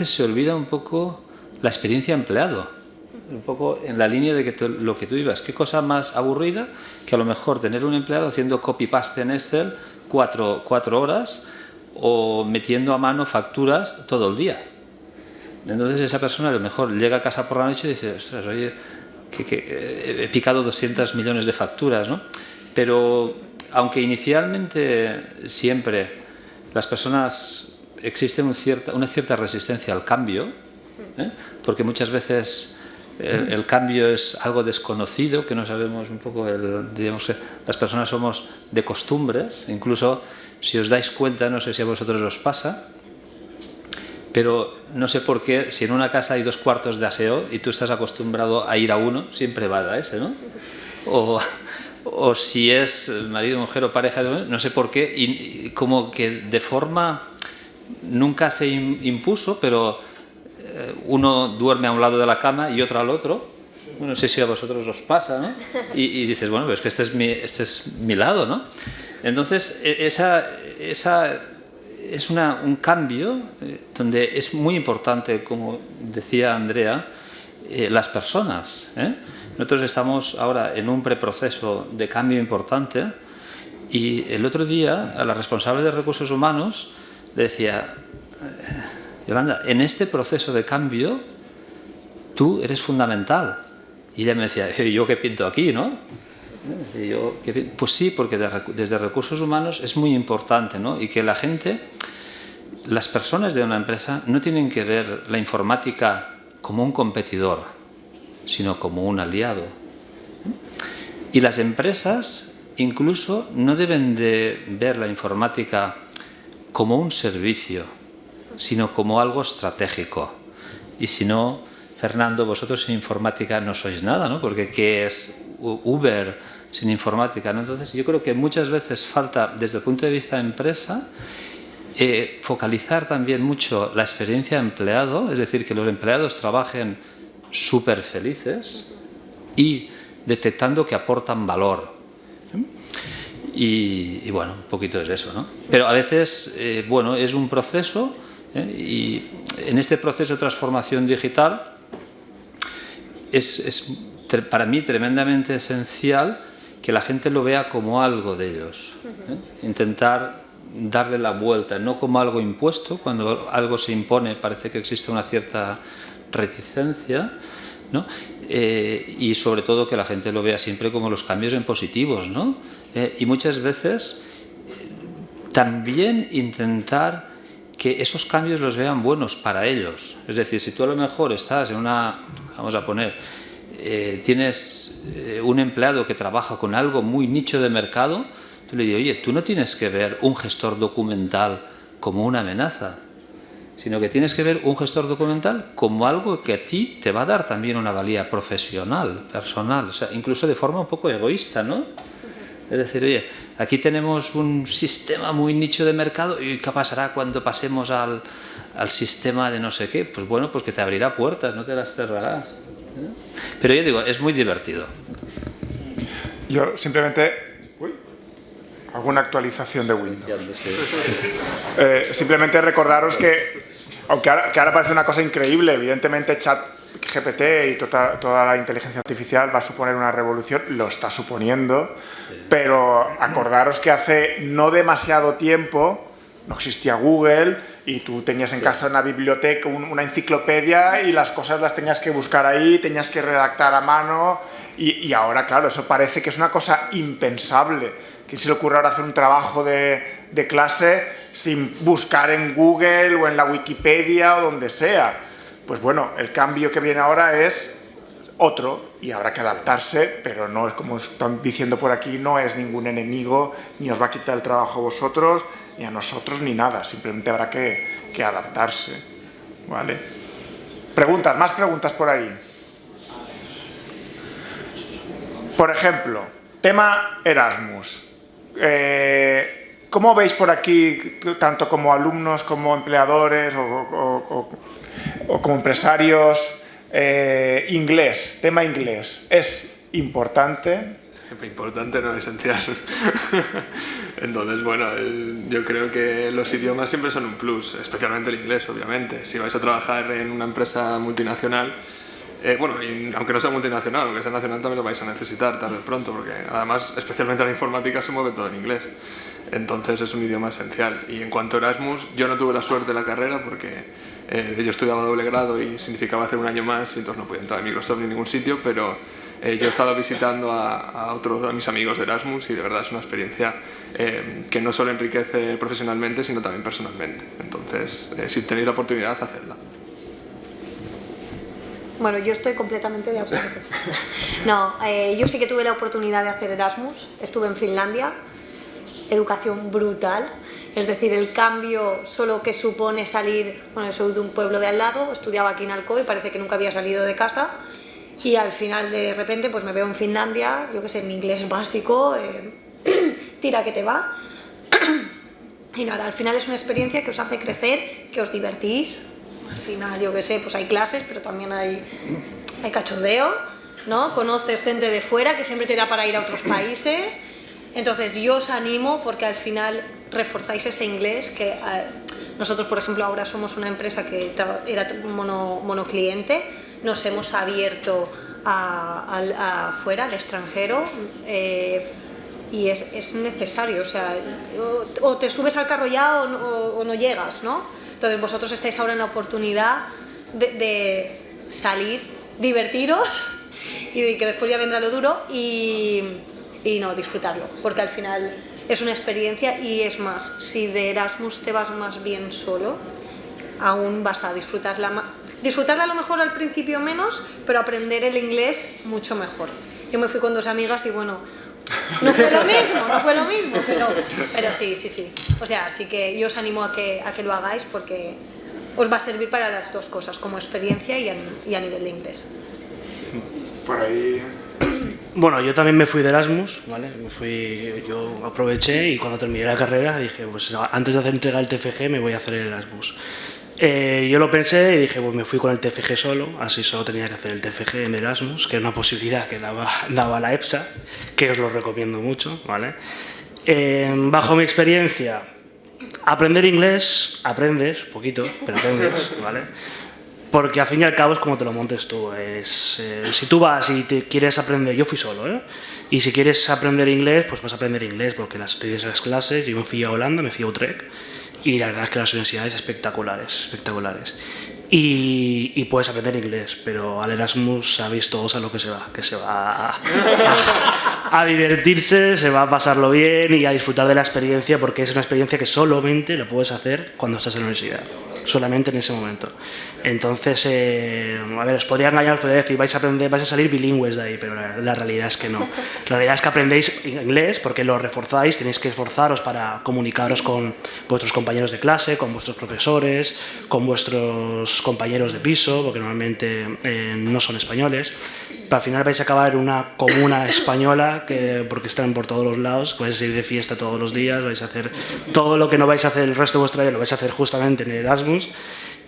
[SPEAKER 3] se olvida un poco la experiencia empleado, un poco en la línea de que lo que tú ibas. ¿Qué cosa más aburrida que a lo mejor tener un empleado haciendo copy-paste en Excel 4 horas o metiendo a mano facturas todo el día? Entonces esa persona a lo mejor llega a casa por la noche y dice, ostras, oye, que he picado 200 millones de facturas, ¿no? Pero aunque inicialmente siempre las personas existe una cierta resistencia al cambio, porque muchas veces el cambio es algo desconocido, que no sabemos un poco, digamos que las personas somos de costumbres, incluso si os dais cuenta, no sé si a vosotros os pasa, pero no sé por qué, si en una casa hay 2 cuartos de aseo y tú estás acostumbrado a ir a uno, siempre vas a ese, ¿no? O si es marido, mujer o pareja, no sé por qué, y como que de forma nunca se impuso, pero uno duerme a un lado de la cama y otro al otro. No sé si a vosotros os pasa, ¿no? Y dices, bueno, pues que este es mi lado, ¿no? Entonces, esa es un cambio donde es muy importante, como decía Andrea, las personas. Nosotros estamos ahora en un preproceso de cambio importante y el otro día a la responsable de recursos humanos le decía, Yolanda, en este proceso de cambio tú eres fundamental. Y ella me decía, ¿yo qué pinto aquí, no? Y yo, pues sí, porque desde recursos humanos es muy importante, ¿no? Y que la gente, las personas de una empresa no tienen que ver la informática como un competidor, sino como un aliado. Y las empresas incluso no deben de ver la informática como un servicio, sino como algo estratégico. Y si no, Fernando, vosotros sin informática no sois nada, ¿no? Porque ¿qué es Uber sin informática, ¿no? Entonces yo creo que muchas veces falta, desde el punto de vista de empresa, focalizar también mucho la experiencia de empleado, es decir, que los empleados trabajen súper felices y detectando que aportan valor. Y bueno, un poquito es eso, ¿no? Pero a veces, bueno, es un proceso, y en este proceso de transformación digital es para mí tremendamente esencial que la gente lo vea como algo de ellos. Intentar darle la vuelta, no como algo impuesto. Cuando algo se impone parece que existe una cierta reticencia, ¿no? Y sobre todo que la gente lo vea siempre como los cambios en positivos, ¿no? Y muchas veces también intentar que esos cambios los vean buenos para ellos. Es decir, si tú a lo mejor estás en una, vamos a poner, tienes un empleado que trabaja con algo muy nicho de mercado, tú le dices, oye, tú no tienes que ver un gestor documental como una amenaza, sino que tienes que ver un gestor documental como algo que a ti te va a dar también una valía profesional, personal, o sea, incluso de forma un poco egoísta, ¿no? Es decir, oye, aquí tenemos un sistema muy nicho de mercado y ¿qué pasará cuando pasemos al sistema de no sé qué? Pues bueno, pues que te abrirá puertas, no te las cerrarás. Pero yo digo, es muy divertido.
[SPEAKER 1] Yo simplemente... ¿Alguna actualización de Windows? Simplemente recordaros que, aunque ahora parece una cosa increíble, evidentemente ChatGPT y toda la inteligencia artificial va a suponer una revolución, lo está suponiendo, pero acordaros que hace no demasiado tiempo no existía Google y tú tenías en casa una biblioteca, una enciclopedia y las cosas las tenías que buscar ahí, tenías que redactar a mano y ahora, claro, eso parece que es una cosa impensable. ¿Quién se le ocurre ahora hacer un trabajo de clase sin buscar en Google o en la Wikipedia o donde sea? Pues bueno, el cambio que viene ahora es otro. y habrá que adaptarse, pero no es como están diciendo por aquí, no es ningún enemigo, ni os va a quitar el trabajo a vosotros, ni a nosotros, ni nada. Simplemente habrá que adaptarse, ¿vale? Preguntas, más preguntas por ahí. Por ejemplo, tema Erasmus. ¿Cómo veis por aquí, tanto como alumnos, como empleadores o como empresarios, inglés, tema inglés? ¿Es importante?
[SPEAKER 4] Importante, no esencial. Entonces, bueno, yo creo que los idiomas siempre son un plus, especialmente el inglés, obviamente. Si vais a trabajar en una empresa multinacional, bueno, y aunque no sea multinacional, aunque sea nacional, también lo vais a necesitar tarde o pronto, porque además, especialmente la informática, se mueve todo en inglés. Entonces es un idioma esencial. Y en cuanto a Erasmus, yo no tuve la suerte de la carrera porque yo estudiaba doble grado y significaba hacer un año más, y entonces no podía entrar a Microsoft ni en ningún sitio, pero yo he estado visitando a mis amigos de Erasmus y de verdad es una experiencia que no solo enriquece profesionalmente, sino también personalmente. Entonces, si tenéis la oportunidad, hacedla.
[SPEAKER 5] Bueno, yo estoy completamente de acuerdo. No, yo sí que tuve la oportunidad de hacer Erasmus, estuve en Finlandia, educación brutal, es decir, el cambio solo que supone salir, bueno, yo soy de un pueblo de al lado, estudiaba aquí en Alcoy, parece que nunca había salido de casa, y al final de repente pues me veo en Finlandia, yo que sé, mi inglés básico, tira que te va, y nada, al final es una experiencia que os hace crecer, que os divertís. Al final, yo qué sé, pues hay clases, pero también hay cachondeo, ¿no? Conoces gente de fuera que siempre te da para ir a otros países. Entonces, yo os animo porque al final reforzáis ese inglés que nosotros, por ejemplo, ahora somos una empresa que era monocliente, nos hemos abierto afuera, al extranjero, y es necesario, o sea, o te subes al carro ya o no llegas, ¿no? Entonces vosotros estáis ahora en la oportunidad de salir, divertiros y que después ya vendrá lo duro y no, disfrutarlo, porque al final es una experiencia y es más, si de Erasmus te vas más bien solo, aún vas a disfrutarla a lo mejor al principio menos, pero aprender el inglés mucho mejor. Yo me fui con 2 amigas y bueno, no fue lo mismo, pero sí. O sea, sí que yo os animo a que lo hagáis porque os va a servir para las dos cosas, como experiencia y a nivel de inglés.
[SPEAKER 1] Por ahí...
[SPEAKER 2] Bueno, yo también me fui de Erasmus, ¿vale? Yo aproveché y cuando terminé la carrera dije, pues antes de hacer entrega el TFG me voy a hacer el Erasmus. Yo lo pensé y dije, pues me fui con el TFG solo, así solo tenía que hacer el TFG en Erasmus, que era una posibilidad que daba la EPSA, que os lo recomiendo mucho, ¿vale? Bajo mi experiencia, aprender inglés, aprendes poquito, pero aprendes, ¿vale? Porque al fin y al cabo es como te lo montes tú. Si tú vas y te quieres aprender, yo fui solo, ¿eh? Y si quieres aprender inglés, pues vas a aprender inglés, porque tienes las clases, yo me fui a Holanda, me fui a Utrecht, y la verdad es que las universidades espectaculares. Y puedes aprender inglés, pero al Erasmus sabéis todos a lo que se va a divertirse, se va a pasarlo bien y a disfrutar de la experiencia, porque es una experiencia que solamente lo puedes hacer cuando estás en la universidad, solamente en ese momento. Entonces, a ver, os podría engañar, os podría decir, vais a salir bilingües de ahí, pero la realidad es que no. La realidad es que aprendéis inglés porque lo reforzáis, tenéis que esforzaros para comunicaros con vuestros compañeros de clase, con vuestros profesores, con vuestros compañeros de piso, porque normalmente no son españoles. Pero al final vais a acabar en una comuna española, porque están por todos los lados, vais a ir de fiesta todos los días, vais a hacer todo lo que no vais a hacer el resto de vuestra vida, lo vais a hacer justamente en Erasmus.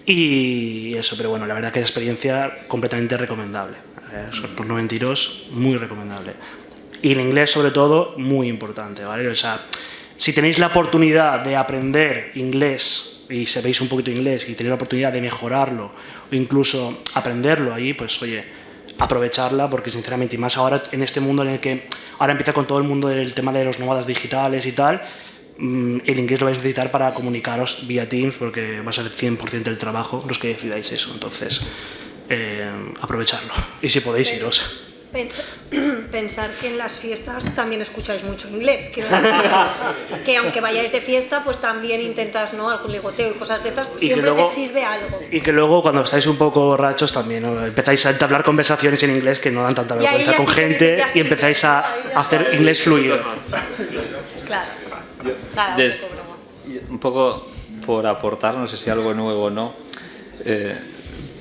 [SPEAKER 2] Y eso, pero bueno, la verdad que es una experiencia completamente recomendable. Por no mentiros, muy recomendable. Y el inglés, sobre todo, muy importante, ¿vale? O sea, si tenéis la oportunidad de aprender inglés y sabéis un poquito inglés y tenéis la oportunidad de mejorarlo o incluso aprenderlo ahí, pues oye, aprovecharla, porque sinceramente, y más ahora en este mundo en el que ahora empieza con todo el mundo del tema de los nómadas digitales y tal, el inglés lo vais a necesitar para comunicaros vía Teams, porque va a ser 100% del trabajo los que decidáis eso. Entonces, aprovecharlo. Y si podéis, iros.
[SPEAKER 5] Pensar que en las fiestas también escucháis mucho inglés. Quiero decir que aunque vayáis de fiesta, pues también intentas, ¿no?, algún ligoteo y cosas de estas, siempre te sirve algo.
[SPEAKER 2] Y que luego, cuando estáis un poco borrachos, también, ¿no?, empezáis a entablar conversaciones en inglés que no dan tanta vergüenza con gente y empezáis a hacer inglés fluido.
[SPEAKER 5] Claro.
[SPEAKER 3] Un poco por aportar, no sé si algo nuevo o no,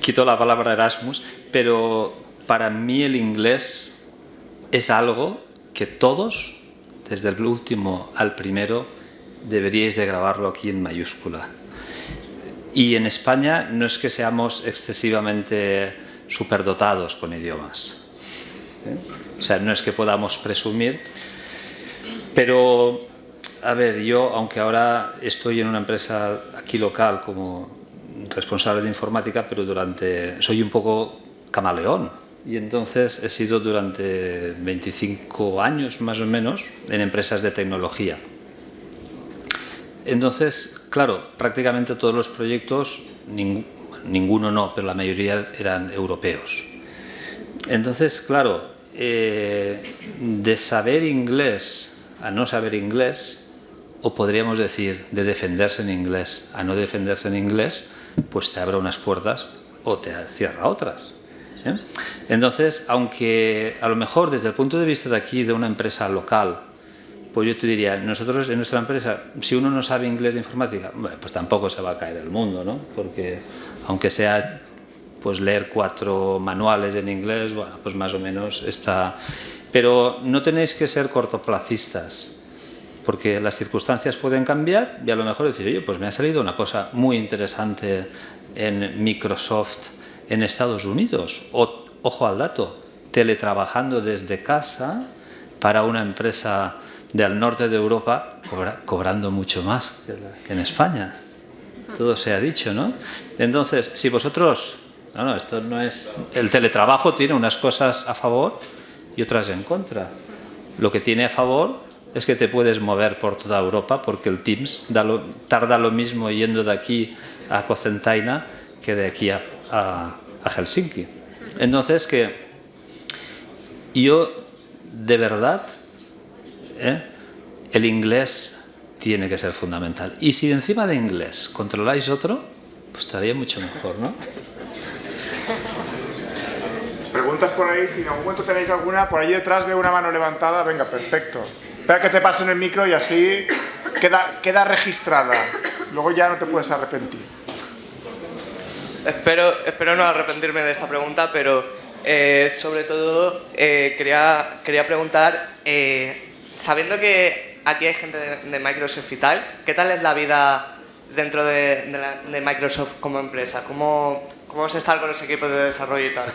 [SPEAKER 3] quito la palabra Erasmus, pero para mí el inglés es algo que todos, desde el último al primero, deberíais de grabarlo aquí en mayúscula. Y en España no es que seamos excesivamente superdotados con idiomas, o sea, no es que podamos presumir, pero, a ver, yo, aunque ahora estoy en una empresa aquí local como responsable de informática, pero soy un poco camaleón. Y entonces he sido durante 25 años más o menos en empresas de tecnología. Entonces, claro, prácticamente todos los proyectos, ninguno no, pero la mayoría eran europeos. Entonces, claro, de saber inglés a no saber inglés, o podríamos decir de defenderse en inglés a no defenderse en inglés, pues te abre unas puertas o te cierra otras. ¿Sí? Entonces, aunque a lo mejor desde el punto de vista de aquí, de una empresa local, pues yo te diría, nosotros en nuestra empresa, si uno no sabe inglés de informática, bueno, pues tampoco se va a caer del mundo, ¿no? Porque aunque sea pues leer 4 manuales en inglés, bueno, pues más o menos está. Pero no tenéis que ser cortoplacistas, porque las circunstancias pueden cambiar y a lo mejor decir, oye, pues me ha salido una cosa muy interesante en Microsoft en Estados Unidos, o, ojo al dato, teletrabajando desde casa para una empresa del norte de Europa, cobrando mucho más que en España. Todo se ha dicho, ¿no? Entonces, si vosotros... No, esto no es... El teletrabajo tiene unas cosas a favor y otras en contra. Lo que tiene a favor es que te puedes mover por toda Europa, porque el Teams tarda lo mismo yendo de aquí a Cocentaina que de aquí a Helsinki. Entonces, que yo, de verdad, el inglés tiene que ser fundamental. Y si encima de inglés controláis otro, pues todavía mucho mejor, ¿no?
[SPEAKER 1] Preguntas por ahí, si en algún momento tenéis alguna. Por ahí detrás veo una mano levantada. Venga, perfecto. Espera que te pasen el micro y así queda registrada. Luego ya no te puedes arrepentir.
[SPEAKER 8] Espero no arrepentirme de esta pregunta, pero sobre todo quería preguntar, sabiendo que aquí hay gente de Microsoft y tal, ¿qué tal es la vida dentro de Microsoft como empresa? ¿Cómo es estar con ese equipo de desarrollo y tal?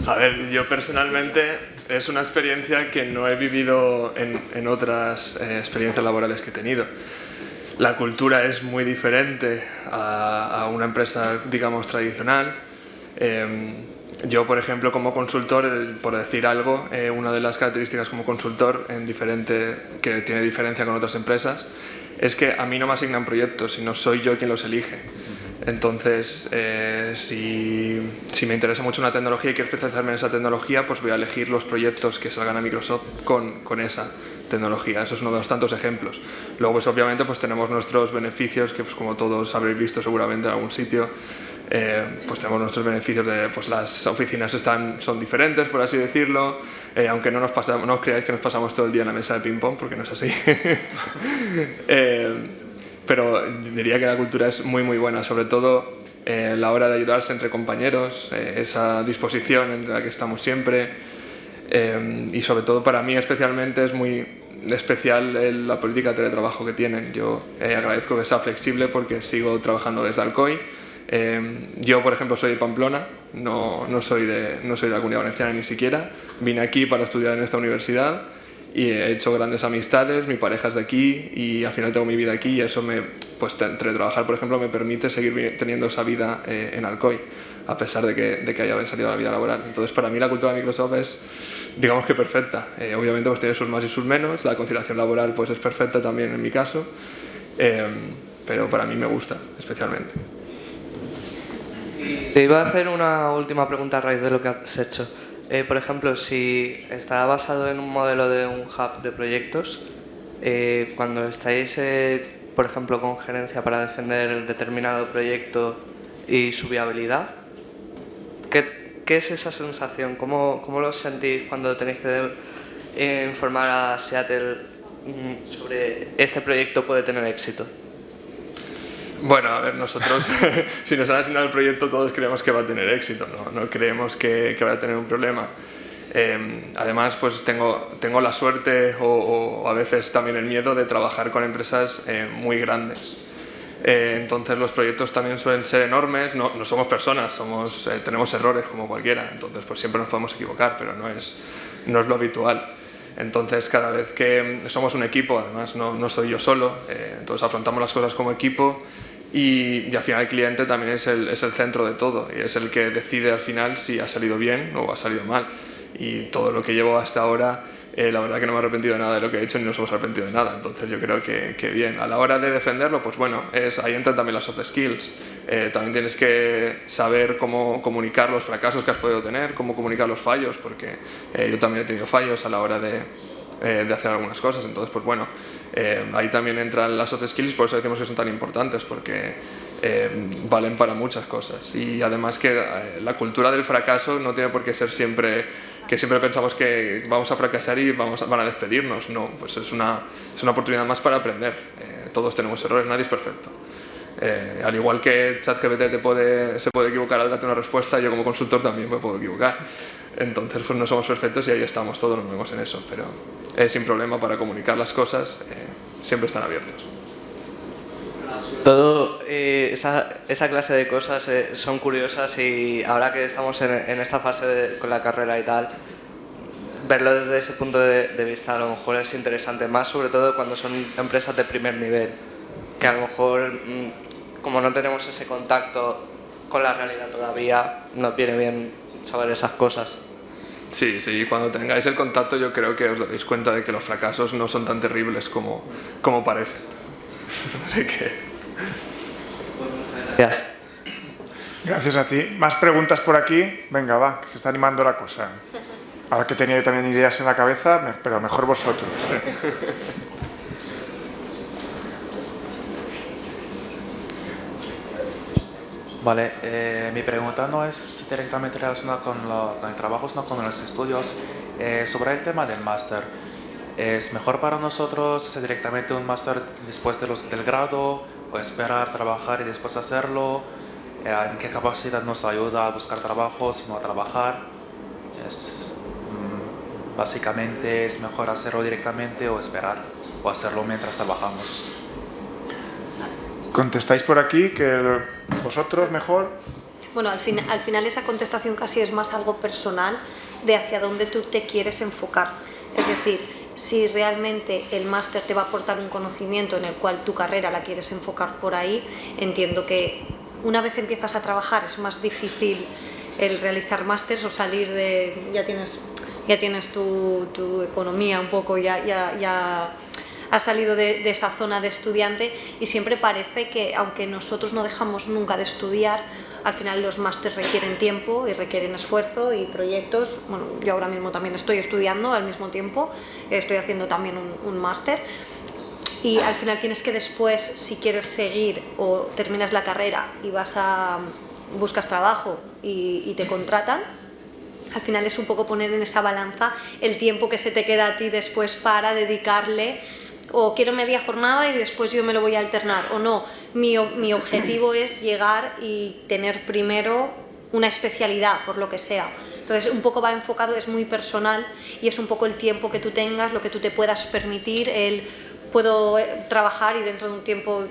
[SPEAKER 4] A ver, yo personalmente es una experiencia que no he vivido en otras experiencias laborales que he tenido. La cultura es muy diferente a una empresa, digamos, tradicional. Yo, por ejemplo, como consultor, por decir algo, una de las características como consultor que tiene diferencia con otras empresas es que a mí no me asignan proyectos, sino soy yo quien los elige. Entonces, si me interesa mucho una tecnología y quiero especializarme en esa tecnología, pues voy a elegir los proyectos que salgan a Microsoft con esa tecnología. Eso es uno de los tantos ejemplos. Luego, pues obviamente, pues tenemos nuestros beneficios, que pues, como todos habréis visto seguramente en algún sitio, pues tenemos nuestros beneficios de, pues las oficinas son diferentes, por así decirlo, aunque no os creáis que nos pasamos todo el día en la mesa de ping-pong, porque no es así. Pero diría que la cultura es muy muy buena, sobre todo la hora de ayudarse entre compañeros, esa disposición en la que estamos siempre, y sobre todo para mí especialmente es muy especial la política de teletrabajo que tienen. Yo agradezco que sea flexible porque sigo trabajando desde Alcoy. Yo, por ejemplo, soy de Pamplona, no soy de la Comunidad Valenciana ni siquiera. Vine aquí para estudiar en esta universidad y he hecho grandes amistades, mi pareja es de aquí y al final tengo mi vida aquí y eso pues teletrabajar, por ejemplo, me permite seguir teniendo esa vida en Alcoy, a pesar de que haya salido a la vida laboral. Entonces, para mí la cultura de Microsoft es, digamos que perfecta. Obviamente pues tiene sus más y sus menos, la conciliación laboral pues es perfecta también en mi caso, pero para mí me gusta especialmente.
[SPEAKER 8] Te iba a hacer una última pregunta a raíz de lo que has hecho. Por ejemplo, si está basado en un modelo de un hub de proyectos, cuando estáis, por ejemplo, con gerencia para defender determinado proyecto y su viabilidad, ¿qué es esa sensación? ¿Cómo lo sentís cuando tenéis que informar a Seattle sobre este proyecto puede tener éxito?
[SPEAKER 4] Bueno, a ver, nosotros, si nos han asignado el proyecto, todos creemos que va a tener éxito, no creemos que vaya a tener un problema. Además, pues tengo la suerte o a veces también el miedo de trabajar con empresas muy grandes. Entonces los proyectos también suelen ser enormes, no somos personas, tenemos errores como cualquiera, entonces pues siempre nos podemos equivocar, pero no es lo habitual. Entonces cada vez que somos un equipo, además no soy yo solo, entonces afrontamos las cosas como equipo y al final el cliente también es el centro de todo y es el que decide al final si ha salido bien o ha salido mal. Y todo lo que llevo hasta ahora, la verdad que no me he arrepentido de nada de lo que he hecho ni nos hemos arrepentido de nada, entonces yo creo que bien. A la hora de defenderlo, pues bueno, ahí entran también las soft skills, también tienes que saber cómo comunicar los fracasos que has podido tener, cómo comunicar los fallos, porque yo también he tenido fallos a la hora de hacer algunas cosas, entonces pues bueno, ahí también entran las soft skills, por eso decimos que son tan importantes, porque valen para muchas cosas y además que la cultura del fracaso no tiene por qué ser siempre pensamos que vamos a fracasar y van a despedirnos, no, pues es una oportunidad más para aprender, todos tenemos errores, nadie es perfecto. Al igual que ChatGPT se puede equivocar al darte una respuesta, yo como consultor también me puedo equivocar. Entonces pues no somos perfectos y ahí estamos, todos nos vemos en eso, pero sin problema para comunicar las cosas, siempre están abiertos.
[SPEAKER 8] Todo esa clase de cosas son curiosas y ahora que estamos en esta fase con la carrera y tal, verlo desde ese punto de vista a lo mejor es interesante, más sobre todo cuando son empresas de primer nivel, que a lo mejor como no tenemos ese contacto con la realidad todavía, nos viene bien saber esas cosas.
[SPEAKER 4] Sí, cuando tengáis el contacto yo creo que os daréis cuenta de que los fracasos no son tan terribles como parecen. Así que...
[SPEAKER 8] Gracias.
[SPEAKER 1] Gracias a ti. ¿Más preguntas por aquí? Venga, va, que se está animando la cosa. Ahora que tenía también ideas en la cabeza, pero mejor vosotros.
[SPEAKER 6] Vale, mi pregunta no es directamente relacionada con el trabajo, sino con los estudios. Sobre el tema del máster, ¿es mejor para nosotros hacer directamente un máster después del grado o esperar, trabajar y después hacerlo? ¿En qué capacidad nos ayuda a buscar trabajo, sino a trabajar? Básicamente, ¿es mejor hacerlo directamente o esperar o hacerlo mientras trabajamos?
[SPEAKER 1] ¿Contestáis por aquí que vosotros mejor?
[SPEAKER 5] Bueno, al final esa contestación casi es más algo personal de hacia dónde tú te quieres enfocar. Es decir, si realmente el máster te va a aportar un conocimiento en el cual tu carrera la quieres enfocar por ahí, entiendo que una vez empiezas a trabajar es más difícil el realizar másters o salir de... ya tienes tu economía un poco, ya has salido de esa zona de estudiante y siempre parece que aunque nosotros no dejamos nunca de estudiar, al final los másters requieren tiempo y requieren esfuerzo y proyectos. Bueno, yo ahora mismo también estoy estudiando al mismo tiempo, estoy haciendo también un máster y al final tienes que después, si quieres seguir o terminas la carrera y buscas trabajo y te contratan, al final es un poco poner en esa balanza el tiempo que se te queda a ti después para dedicarle. O quiero media jornada y después yo me lo voy a alternar, o no, mi objetivo es llegar y tener primero una especialidad, por lo que sea. Entonces un poco va enfocado, es muy personal y es un poco el tiempo que tú tengas, lo que tú te puedas permitir, puedo trabajar y dentro de un tiempo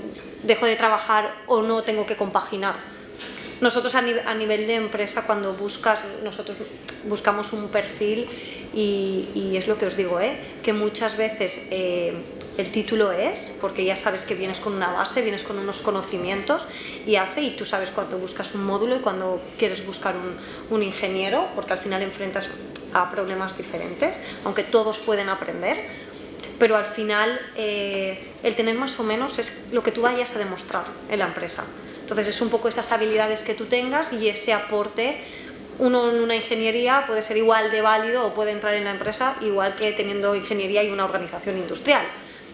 [SPEAKER 5] dejo de trabajar o no tengo que compaginar. Nosotros a nivel de empresa, cuando nosotros buscamos un perfil y es lo que os digo, que muchas veces el título porque ya sabes que vienes con una base, vienes con unos conocimientos y tú sabes cuando buscas un módulo y cuando quieres buscar un ingeniero, porque al final enfrentas a problemas diferentes, aunque todos pueden aprender, pero al final el tener más o menos es lo que tú vayas a demostrar en la empresa. Entonces es un poco esas habilidades que tú tengas y ese aporte uno en una ingeniería puede ser igual de válido o puede entrar en la empresa igual que teniendo ingeniería y una organización industrial.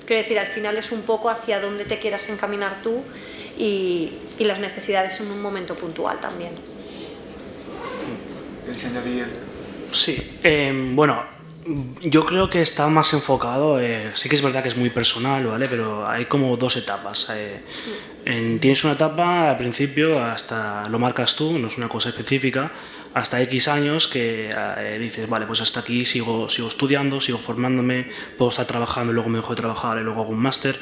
[SPEAKER 5] Quiero decir, al final es un poco hacia dónde te quieras encaminar tú y las necesidades en un momento puntual también.
[SPEAKER 1] ¿Quieres añadir?
[SPEAKER 2] Sí, bueno, yo creo que está más enfocado, sí que es verdad que es muy personal, ¿vale? Pero hay como dos etapas. Tienes una etapa al principio, hasta lo marcas tú, no es una cosa específica, hasta X años que dices, vale, pues hasta aquí sigo estudiando, sigo formándome, puedo estar trabajando y luego me dejo de trabajar y luego hago un máster.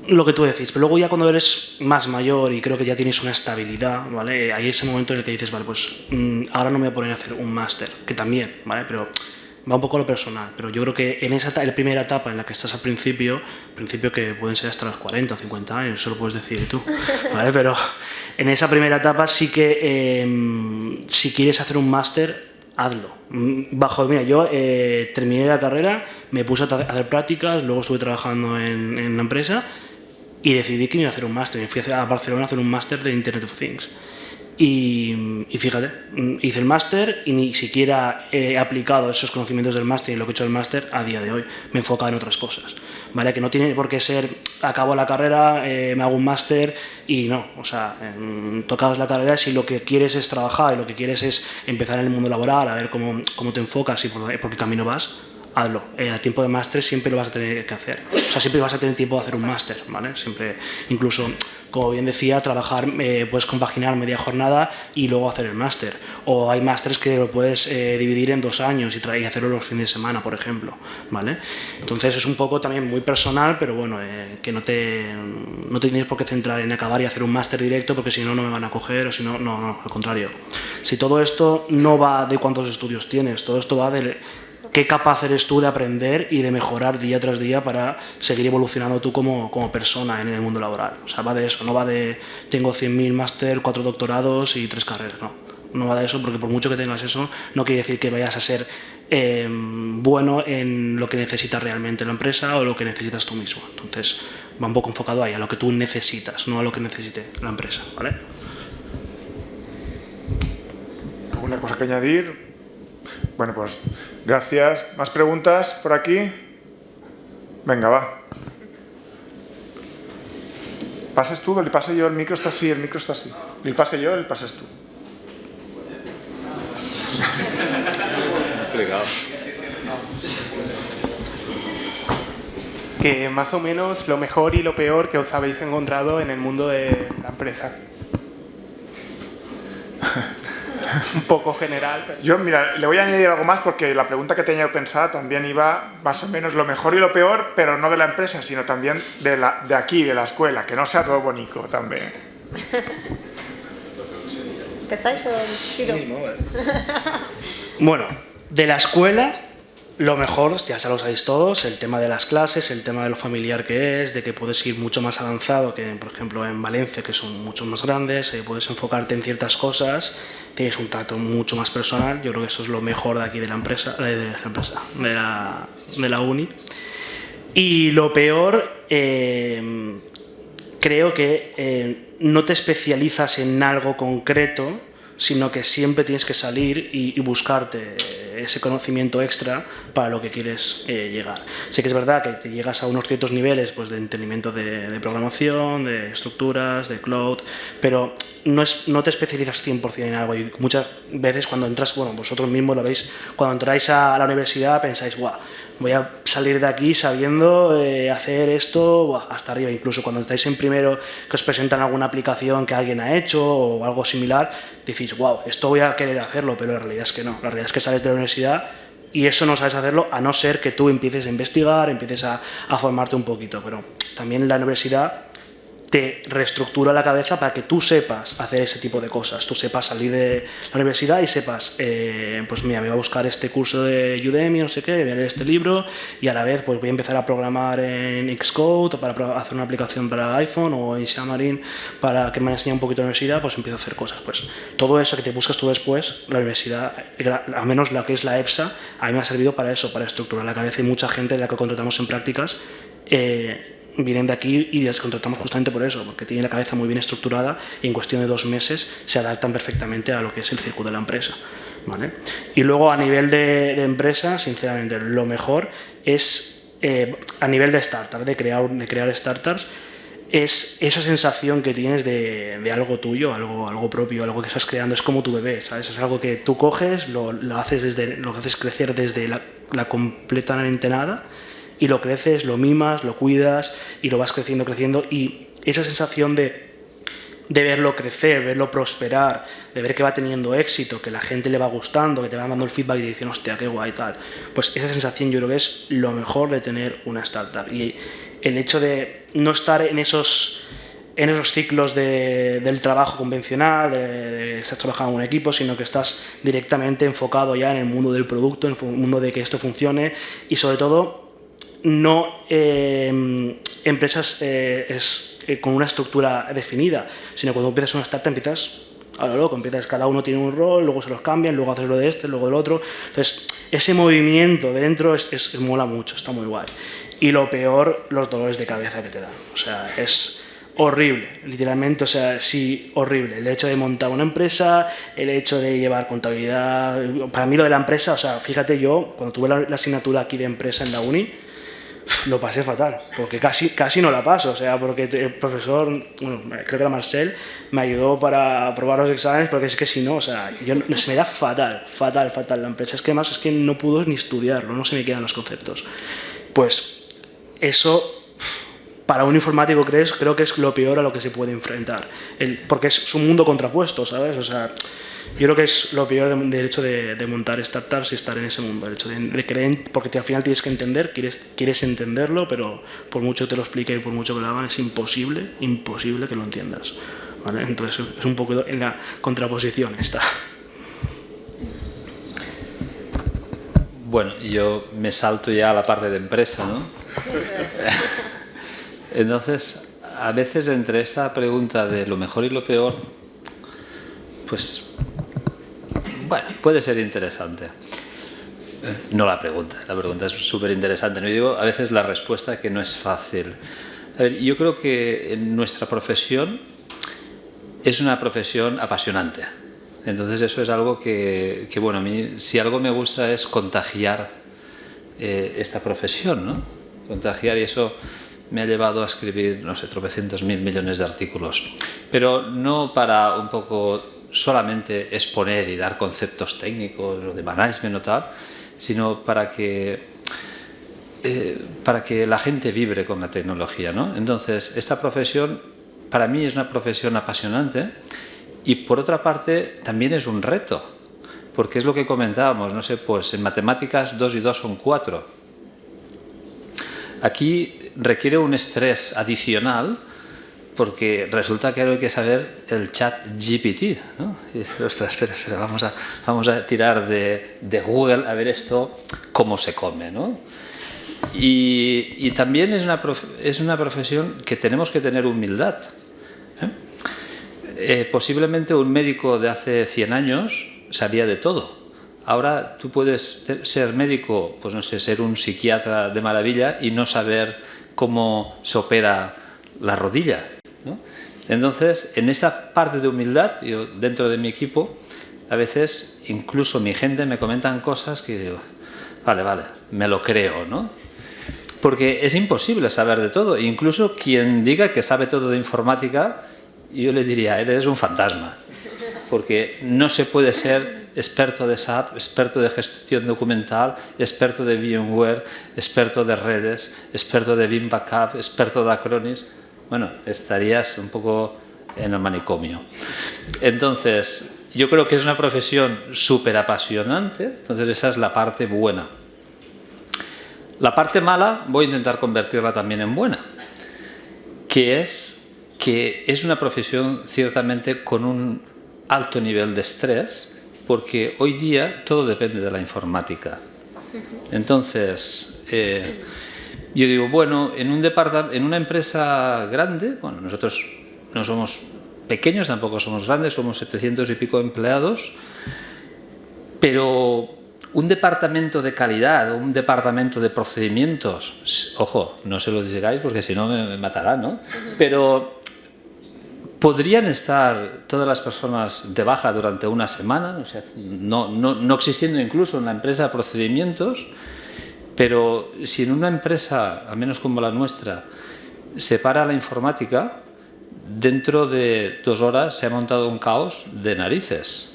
[SPEAKER 2] Lo que tú decís, pero luego ya cuando eres más mayor y creo que ya tienes una estabilidad, ¿vale? Hay ese momento en el que dices, vale, pues ahora no me voy a poner a hacer un máster, que también, ¿vale? Pero va un poco a lo personal, pero yo creo que en la primera etapa en la que estás al principio que pueden ser hasta los 40 o 50 años, eso lo puedes decir tú, ¿vale? Pero en esa primera etapa sí que si quieres hacer un máster, hazlo. Mira, yo terminé la carrera, me puse a hacer prácticas, luego estuve trabajando en una empresa y decidí que iba a hacer un máster. Me fui a Barcelona a hacer un máster de Internet of Things. Y fíjate, hice el máster y ni siquiera he aplicado esos conocimientos del máster y lo que he hecho del máster a día de hoy. Me he enfocado en otras cosas, ¿vale? Que no tiene por qué ser, acabo la carrera, me hago un máster y no. O sea, tocabas la carrera, si lo que quieres es trabajar y lo que quieres es empezar en el mundo laboral, a ver cómo te enfocas y por qué camino vas, hazlo. A tiempo de máster siempre lo vas a tener que hacer. O sea, siempre vas a tener tiempo de hacer un máster, ¿vale? Siempre, incluso, como bien decía, trabajar, puedes compaginar media jornada y luego hacer el máster. O hay másters que lo puedes dividir en 2 años y hacerlo los fines de semana, por ejemplo, ¿vale? Entonces es un poco también muy personal, pero bueno, que no te tienes por qué centrar en acabar y hacer un máster directo porque si no, no me van a coger o si no, no, al contrario. Si todo esto no va de cuántos estudios tienes, todo esto va de qué capaz eres tú de aprender y de mejorar día tras día para seguir evolucionando tú como persona en el mundo laboral. O sea, va de eso, no va de tengo 100.000 máster, 4 doctorados y 3 carreras, no. No va de eso porque por mucho que tengas eso, no quiere decir que vayas a ser bueno en lo que necesitas realmente la empresa o lo que necesitas tú mismo. Entonces, va un poco enfocado ahí, a lo que tú necesitas, no a lo que necesite la empresa, ¿vale?
[SPEAKER 1] ¿Alguna cosa que añadir? Bueno, pues gracias. ¿Más preguntas por aquí? Venga, va. ¿Pases tú? ¿Le pase yo? El micro está así, el micro está así. ¿Le pase yo? ¿Le pases tú?
[SPEAKER 3] Complicado.
[SPEAKER 9] Que más o menos lo mejor y lo peor que os habéis encontrado en el mundo de la empresa. Un poco general. Pero...
[SPEAKER 1] Yo, mira, le voy a añadir algo más porque la pregunta que tenía pensada también iba más o menos lo mejor y lo peor, pero no de la empresa, sino también de aquí, de la escuela, que no sea todo bonito también.
[SPEAKER 5] ¿Empezáis o tiro?
[SPEAKER 2] Bueno, de la escuela, lo mejor, ya se lo sabéis todos, el tema de las clases, el tema de lo familiar que es, de que puedes ir mucho más avanzado que, por ejemplo, en Valencia, que son mucho más grandes, puedes enfocarte en ciertas cosas, tienes un trato mucho más personal. Yo creo que eso es lo mejor de aquí de la empresa, de la uni. Y lo peor, creo que no te especializas en algo concreto, sino que siempre tienes que salir y buscarte ese conocimiento extra para lo que quieres llegar. Sé que es verdad que te llegas a unos ciertos niveles pues, de entendimiento de programación, de estructuras, de cloud, pero no te especializas 100% en algo. Y muchas veces cuando entras, bueno, vosotros mismos lo veis, cuando entráis a la universidad pensáis, guau, voy a salir de aquí sabiendo hacer esto hasta arriba. Incluso cuando estáis en primero que os presentan alguna aplicación que alguien ha hecho o algo similar, decís, wow, esto voy a querer hacerlo, pero la realidad es que no. La realidad es que sales de la universidad y eso no sabes hacerlo a no ser que tú empieces a investigar, empieces a formarte un poquito. Pero también la universidad te reestructura la cabeza para que tú sepas hacer ese tipo de cosas. Tú sepas salir de la universidad y sepas, pues mira, me voy a buscar este curso de Udemy, no sé qué, voy a leer este libro y a la vez pues voy a empezar a programar en Xcode o para hacer una aplicación para iPhone o en Xamarin para que me enseñe un poquito de universidad, pues empiezo a hacer cosas. Pues todo eso que te buscas tú después, la universidad, al menos la que es la EPSA, a mí me ha servido para eso, para estructurar la cabeza y mucha gente de la que contratamos en prácticas vienen de aquí y les contratamos justamente por eso, porque tienen la cabeza muy bien estructurada y en cuestión de 2 meses se adaptan perfectamente a lo que es el círculo de la empresa, ¿vale? Y luego a nivel de empresa, sinceramente, lo mejor es a nivel de startup, de crear startups, es esa sensación que tienes de algo tuyo, algo propio, algo que estás creando. Es como tu bebé, ¿sabes? Es algo que tú coges, lo haces crecer desde la completamente nada y lo creces, lo mimas, lo cuidas y lo vas creciendo y esa sensación de verlo crecer, verlo prosperar, de ver que va teniendo éxito, que la gente le va gustando, que te van dando el feedback y te dicen, hostia, qué guay, tal. Pues esa sensación yo creo que es lo mejor de tener una startup. Y el hecho de no estar en esos ciclos del trabajo convencional, de estar trabajando en un equipo, sino que estás directamente enfocado ya en el mundo del producto, en el mundo de que esto funcione y sobre todo no empresas con una estructura definida, sino cuando empiezas una startup empiezas a lo loco, cada uno tiene un rol, luego se los cambian, luego haces lo de este, luego del otro. Entonces, ese movimiento dentro mola mucho, está muy guay. Y lo peor, los dolores de cabeza que te dan. O sea, es horrible, literalmente, o sea, sí, horrible. El hecho de montar una empresa, el hecho de llevar contabilidad. Para mí lo de la empresa, o sea, fíjate, yo cuando tuve la asignatura aquí de empresa en la uni, lo pasé fatal, porque casi no la paso, o sea, porque el profesor, bueno, creo que era Marcel, me ayudó para aprobar los exámenes, porque es que si no, o sea, se me da fatal la empresa. Es que además es que no puedo ni estudiarlo, no se me quedan los conceptos. Pues eso, para un informático creo que es lo peor a lo que se puede enfrentar, porque es un mundo contrapuesto, ¿sabes? O sea, yo creo que es lo peor del hecho de montar startups y estar en ese mundo, el hecho de creer, porque al final tienes que entender, quieres entenderlo, pero por mucho que te lo explique y por mucho que lo hagan, es imposible que lo entiendas, ¿vale? Entonces es un poco en la contraposición está.
[SPEAKER 3] Bueno, yo me salto ya a la parte de empresa, ¿no? Entonces, a veces entre esta pregunta de lo mejor y lo peor, pues, bueno, puede ser interesante. No la pregunta es súper interesante. No digo, a veces la respuesta que no es fácil. A ver, yo creo que en nuestra profesión es una profesión apasionante. Entonces eso es algo que bueno, a mí si algo me gusta es contagiar esta profesión, ¿no? Contagiar, y eso me ha llevado a escribir, no sé, tropecientos mil millones de artículos. Pero no para un poco solamente exponer y dar conceptos técnicos o de management o tal, sino para que la gente vibre con la tecnología, ¿no? Entonces, esta profesión para mí es una profesión apasionante y por otra parte también es un reto, porque es lo que comentábamos, no sé, pues en matemáticas 2 y 2 son 4. Aquí requiere un estrés adicional porque resulta que hay que saber el chat GPT, ¿no? Y dices, ostras, espera, vamos a tirar de Google a ver esto cómo se come, ¿no? Y también es una profesión que tenemos que tener humildad. Posiblemente un médico de hace 100 años sabía de todo. Ahora tú puedes ser médico, pues no sé, ser un psiquiatra de maravilla y no saber cómo se opera la rodilla, ¿no? Entonces, en esta parte de humildad, yo dentro de mi equipo, a veces incluso mi gente me comentan cosas que digo, vale, me lo creo, ¿no? Porque es imposible saber de todo. Incluso quien diga que sabe todo de informática, yo le diría, eres un fantasma. Porque no se puede ser experto de SAP, experto de gestión documental, experto de VMware, experto de redes, experto de Veeam Backup, experto de Acronis. Bueno, estarías un poco en el manicomio. Entonces, yo creo que es una profesión súper apasionante, entonces esa es la parte buena. La parte mala voy a intentar convertirla también en buena, que es una profesión ciertamente con un alto nivel de estrés, porque hoy día todo depende de la informática. Entonces, yo digo, bueno, en una empresa grande, bueno, nosotros no somos pequeños, tampoco somos grandes, somos 700 y pico empleados, pero un departamento de calidad o un departamento de procedimientos, ojo, no se lo digáis porque si no me matarán, ¿no? Pero podrían estar todas las personas de baja durante una semana, o sea, no existiendo incluso en la empresa procedimientos, pero si en una empresa, al menos como la nuestra, se para la informática, dentro de 2 horas se ha montado un caos de narices,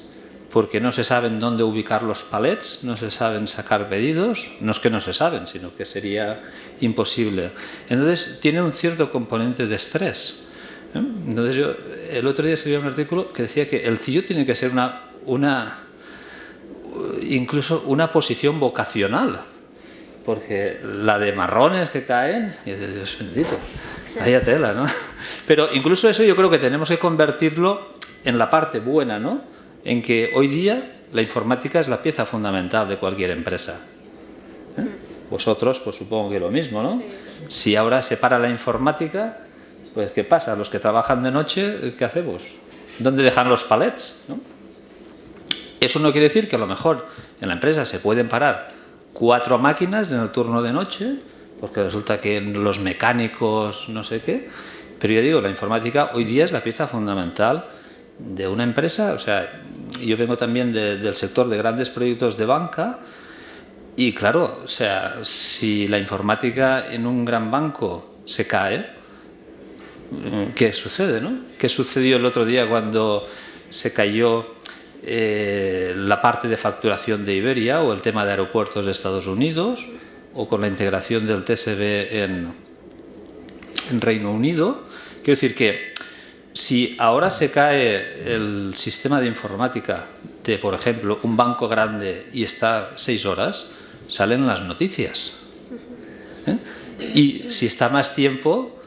[SPEAKER 3] porque no se saben dónde ubicar los palets, no se saben sacar pedidos, no es que no se saben, sino que sería imposible. Entonces tiene un cierto componente de estrés. Entonces yo el otro día escribí un artículo que decía que el CIO tiene que ser incluso una posición vocacional, porque la de marrones que caen, y Dios bendito, vaya tela, ¿no? Pero incluso eso yo creo que tenemos que convertirlo en la parte buena, ¿no? En que hoy día la informática es la pieza fundamental de cualquier empresa. Vosotros, pues supongo que lo mismo, ¿no? Sí. Si ahora se para la informática, pues ¿qué pasa? Los que trabajan de noche, ¿qué hacemos? ¿Dónde dejan los palets? ¿No? Eso no quiere decir que a lo mejor en la empresa se pueden parar 4 máquinas en el turno de noche, porque resulta que los mecánicos no sé qué, pero yo digo, la informática hoy día es la pieza fundamental de una empresa. O sea, yo vengo también del sector de grandes proyectos de banca y claro, o sea, si la informática en un gran banco se cae, ¿qué sucede, no? ¿Qué sucedió el otro día cuando se cayó la parte de facturación de Iberia o el tema de aeropuertos de Estados Unidos o con la integración del TSB en Reino Unido? Quiero decir que si ahora se cae el sistema de informática de, por ejemplo, un banco grande y está 6 horas, salen las noticias. Y si está más tiempo,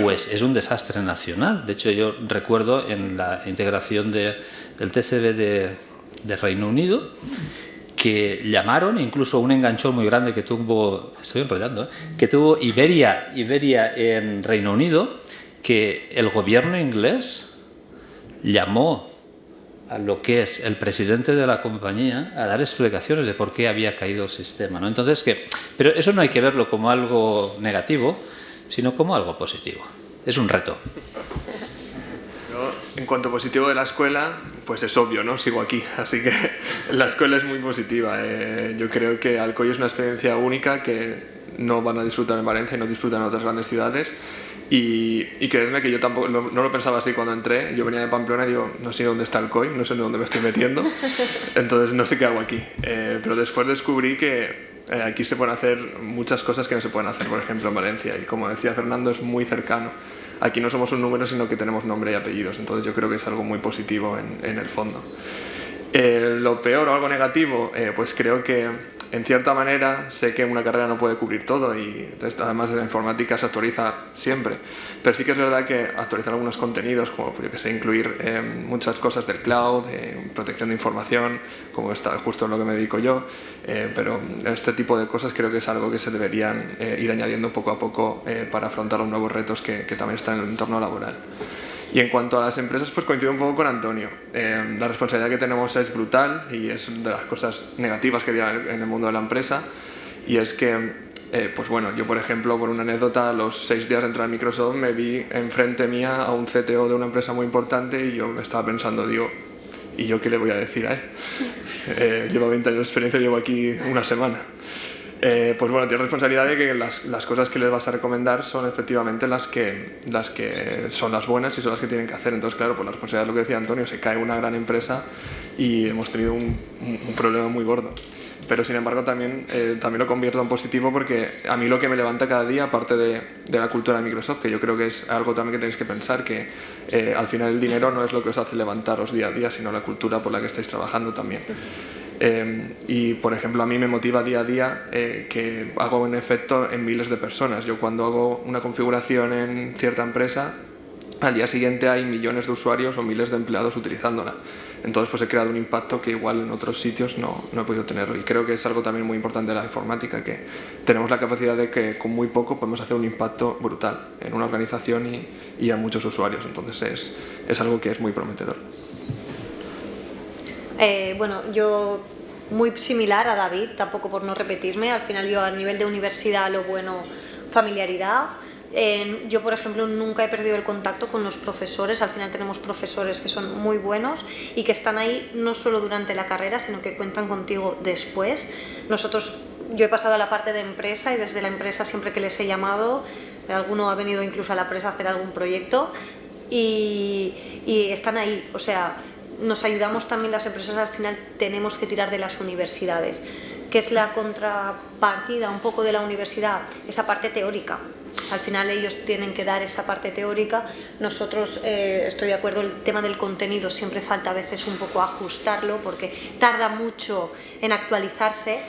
[SPEAKER 3] pues es un desastre nacional. De hecho, yo recuerdo en la integración del TSB de Reino Unido que llamaron, incluso un enganchón muy grande que tuvo, estoy enrollando, que tuvo Iberia en Reino Unido, que el gobierno inglés llamó a lo que es el presidente de la compañía a dar explicaciones de por qué había caído el sistema, ¿no? Entonces, pero eso no hay que verlo como algo negativo, sino como algo positivo. Es un reto.
[SPEAKER 4] En cuanto a positivo de la escuela, pues es obvio, ¿no? Sigo aquí, así que la escuela es muy positiva. Yo creo que Alcoy es una experiencia única que no van a disfrutar en Valencia y no disfrutan en otras grandes ciudades. Y creedme que yo tampoco no lo pensaba así cuando entré. Yo venía de Pamplona y digo, no sé dónde está Alcoy, no sé dónde me estoy metiendo, entonces no sé qué hago aquí. Pero después descubrí que aquí se pueden hacer muchas cosas que no se pueden hacer, por ejemplo, en Valencia. Y como decía Fernando, es muy cercano. Aquí no somos un número, sino que tenemos nombre y apellidos. Entonces yo creo que es algo muy positivo en el fondo. Lo peor o algo negativo, pues creo que en cierta manera sé que una carrera no puede cubrir todo y además la informática se actualiza siempre. Pero sí que es verdad que actualizar algunos contenidos, como yo que sé, incluir muchas cosas del cloud, protección de información, como está justo en lo que me dedico yo, pero este tipo de cosas creo que es algo que se deberían ir añadiendo poco a poco para afrontar los nuevos retos que también están en el entorno laboral. Y en cuanto a las empresas, pues coincido un poco con Antonio. La responsabilidad que tenemos es brutal y es de las cosas negativas que hay en el mundo de la empresa. Y es que, pues bueno, yo por ejemplo, por una anécdota, a los 6 días de entrar a Microsoft me vi enfrente mía a un CTO de una empresa muy importante y yo me estaba pensando, digo, ¿y yo qué le voy a decir a él? Llevo 20 años de experiencia, llevo aquí una semana. Pues bueno, tienes responsabilidad de que las cosas que les vas a recomendar son efectivamente las que son las buenas y son las que tienen que hacer. Entonces, claro, pues la responsabilidad es lo que decía Antonio, se cae una gran empresa y hemos tenido un problema muy gordo. Pero sin embargo también lo convierto en positivo porque a mí lo que me levanta cada día, aparte de la cultura de Microsoft, que yo creo que es algo también que tenéis que pensar, que al final el dinero no es lo que os hace levantaros día a día, sino la cultura por la que estáis trabajando también. Y por ejemplo a mí me motiva día a día que hago un efecto en miles de personas. Yo cuando hago una configuración en cierta empresa, al día siguiente hay millones de usuarios o miles de empleados utilizándola. Entonces pues he creado un impacto que igual en otros sitios no he podido tenerlo. Y creo que es algo también muy importante de la informática, que tenemos la capacidad de que con muy poco podemos hacer un impacto brutal en una organización y a muchos usuarios. Entonces es algo que es muy prometedor.
[SPEAKER 5] Bueno, yo muy similar a David, tampoco por no repetirme. Al final yo a nivel de universidad lo bueno, familiaridad. Yo, por ejemplo, nunca he perdido el contacto con los profesores. Al final tenemos profesores que son muy buenos y que están ahí no solo durante la carrera, sino que cuentan contigo después. Yo he pasado a la parte de empresa y desde la empresa siempre que les he llamado, alguno ha venido incluso a la empresa a hacer algún proyecto y están ahí. O sea, nos ayudamos también las empresas, al final tenemos que tirar de las universidades. ¿Qué es la contrapartida un poco de la universidad? Esa parte teórica. Al final ellos tienen que dar esa parte teórica. Nosotros, estoy de acuerdo, el tema del contenido siempre falta a veces un poco ajustarlo porque tarda mucho en actualizarse.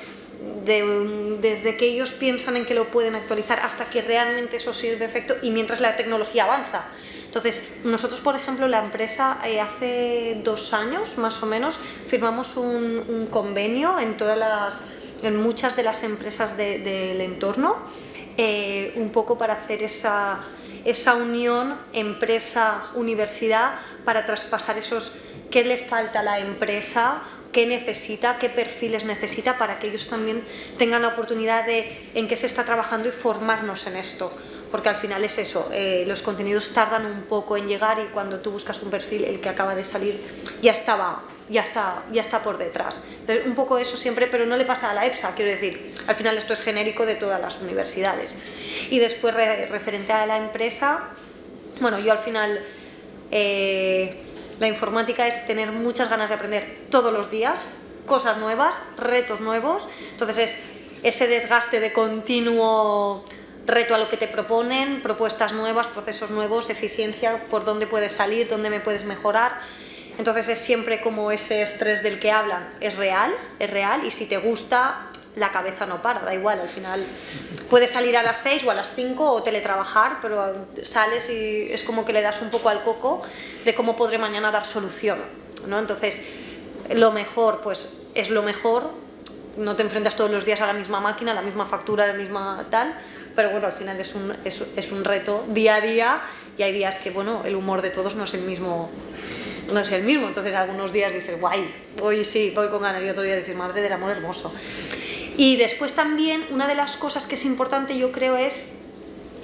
[SPEAKER 5] Desde que ellos piensan en que lo pueden actualizar hasta que realmente eso sirve efecto y mientras la tecnología avanza. Entonces, nosotros, por ejemplo, la empresa hace 2 años, más o menos, firmamos un convenio en muchas de las empresas del entorno, un poco para hacer esa unión empresa-universidad para traspasar qué le falta a la empresa, qué necesita, qué perfiles necesita para que ellos también tengan la oportunidad de en qué se está trabajando y formarnos en esto. Porque al final es eso, los contenidos tardan un poco en llegar y cuando tú buscas un perfil, el que acaba de salir ya está por detrás. Entonces, un poco eso siempre, pero no le pasa a la EPSA, quiero decir, al final esto es genérico de todas las universidades. Y después, referente a la empresa, bueno, yo al final, la informática es tener muchas ganas de aprender todos los días, cosas nuevas, retos nuevos, entonces es ese desgaste de continuo reto a lo que te proponen, propuestas nuevas, procesos nuevos, eficiencia, por dónde puedes salir, dónde me puedes mejorar. Entonces es siempre como ese estrés del que hablan, es real y si te gusta, la cabeza no para, da igual, al final puedes salir a las 6 o a las 5 o teletrabajar, pero sales y es como que le das un poco al coco de cómo podré mañana dar solución, ¿no? Entonces, lo mejor, pues es lo mejor, no te enfrentas todos los días a la misma máquina, a la misma factura, a la misma tal, pero bueno, al final es un reto día a día y hay días que, bueno, el humor de todos no es el mismo, entonces algunos días dices, guay, hoy sí, voy con ganas y otro día dices, madre del amor hermoso. Y después también, una de las cosas que es importante yo creo es,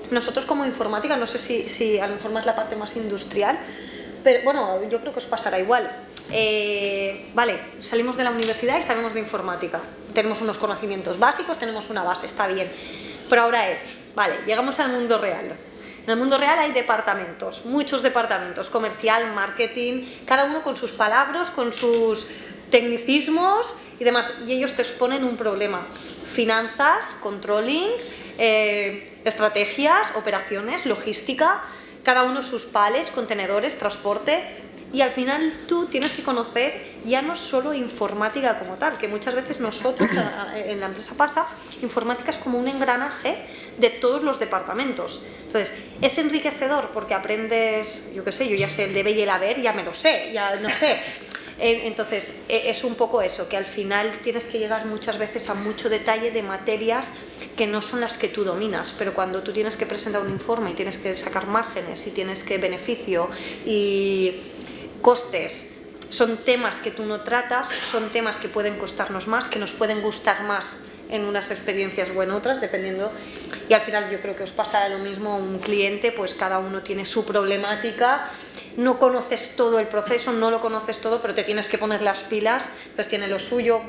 [SPEAKER 5] nosotros como informática, no sé si a lo mejor más la parte más industrial, pero bueno, yo creo que os pasará igual. Vale, salimos de la universidad y sabemos de informática, tenemos unos conocimientos básicos, tenemos una base, está bien, pero ahora vale, llegamos al mundo real. En el mundo real hay departamentos, muchos departamentos, comercial, marketing, cada uno con sus palabras, con sus tecnicismos y demás, y ellos te exponen un problema. Finanzas, controlling, estrategias, operaciones, logística, cada uno sus pales, contenedores, transporte, y al final tú tienes que conocer ya no solo informática como tal, que muchas veces nosotros en la empresa pasa, informática es como un engranaje de todos los departamentos. Entonces, es enriquecedor porque aprendes, yo qué sé, yo ya sé el debe y el haber, ya me lo sé, ya no sé. Entonces, es un poco eso, que al final tienes que llegar muchas veces a mucho detalle de materias que no son las que tú dominas, pero cuando tú tienes que presentar un informe y tienes que sacar márgenes y tienes que beneficio y costes, son temas que tú no tratas, son temas que pueden costarnos más, que nos pueden gustar más en unas experiencias o en otras, dependiendo, y al final yo creo que os pasa lo mismo a un cliente, pues cada uno tiene su problemática, no conoces todo el proceso, no lo conoces todo, pero te tienes que poner las pilas, entonces tiene lo suyo,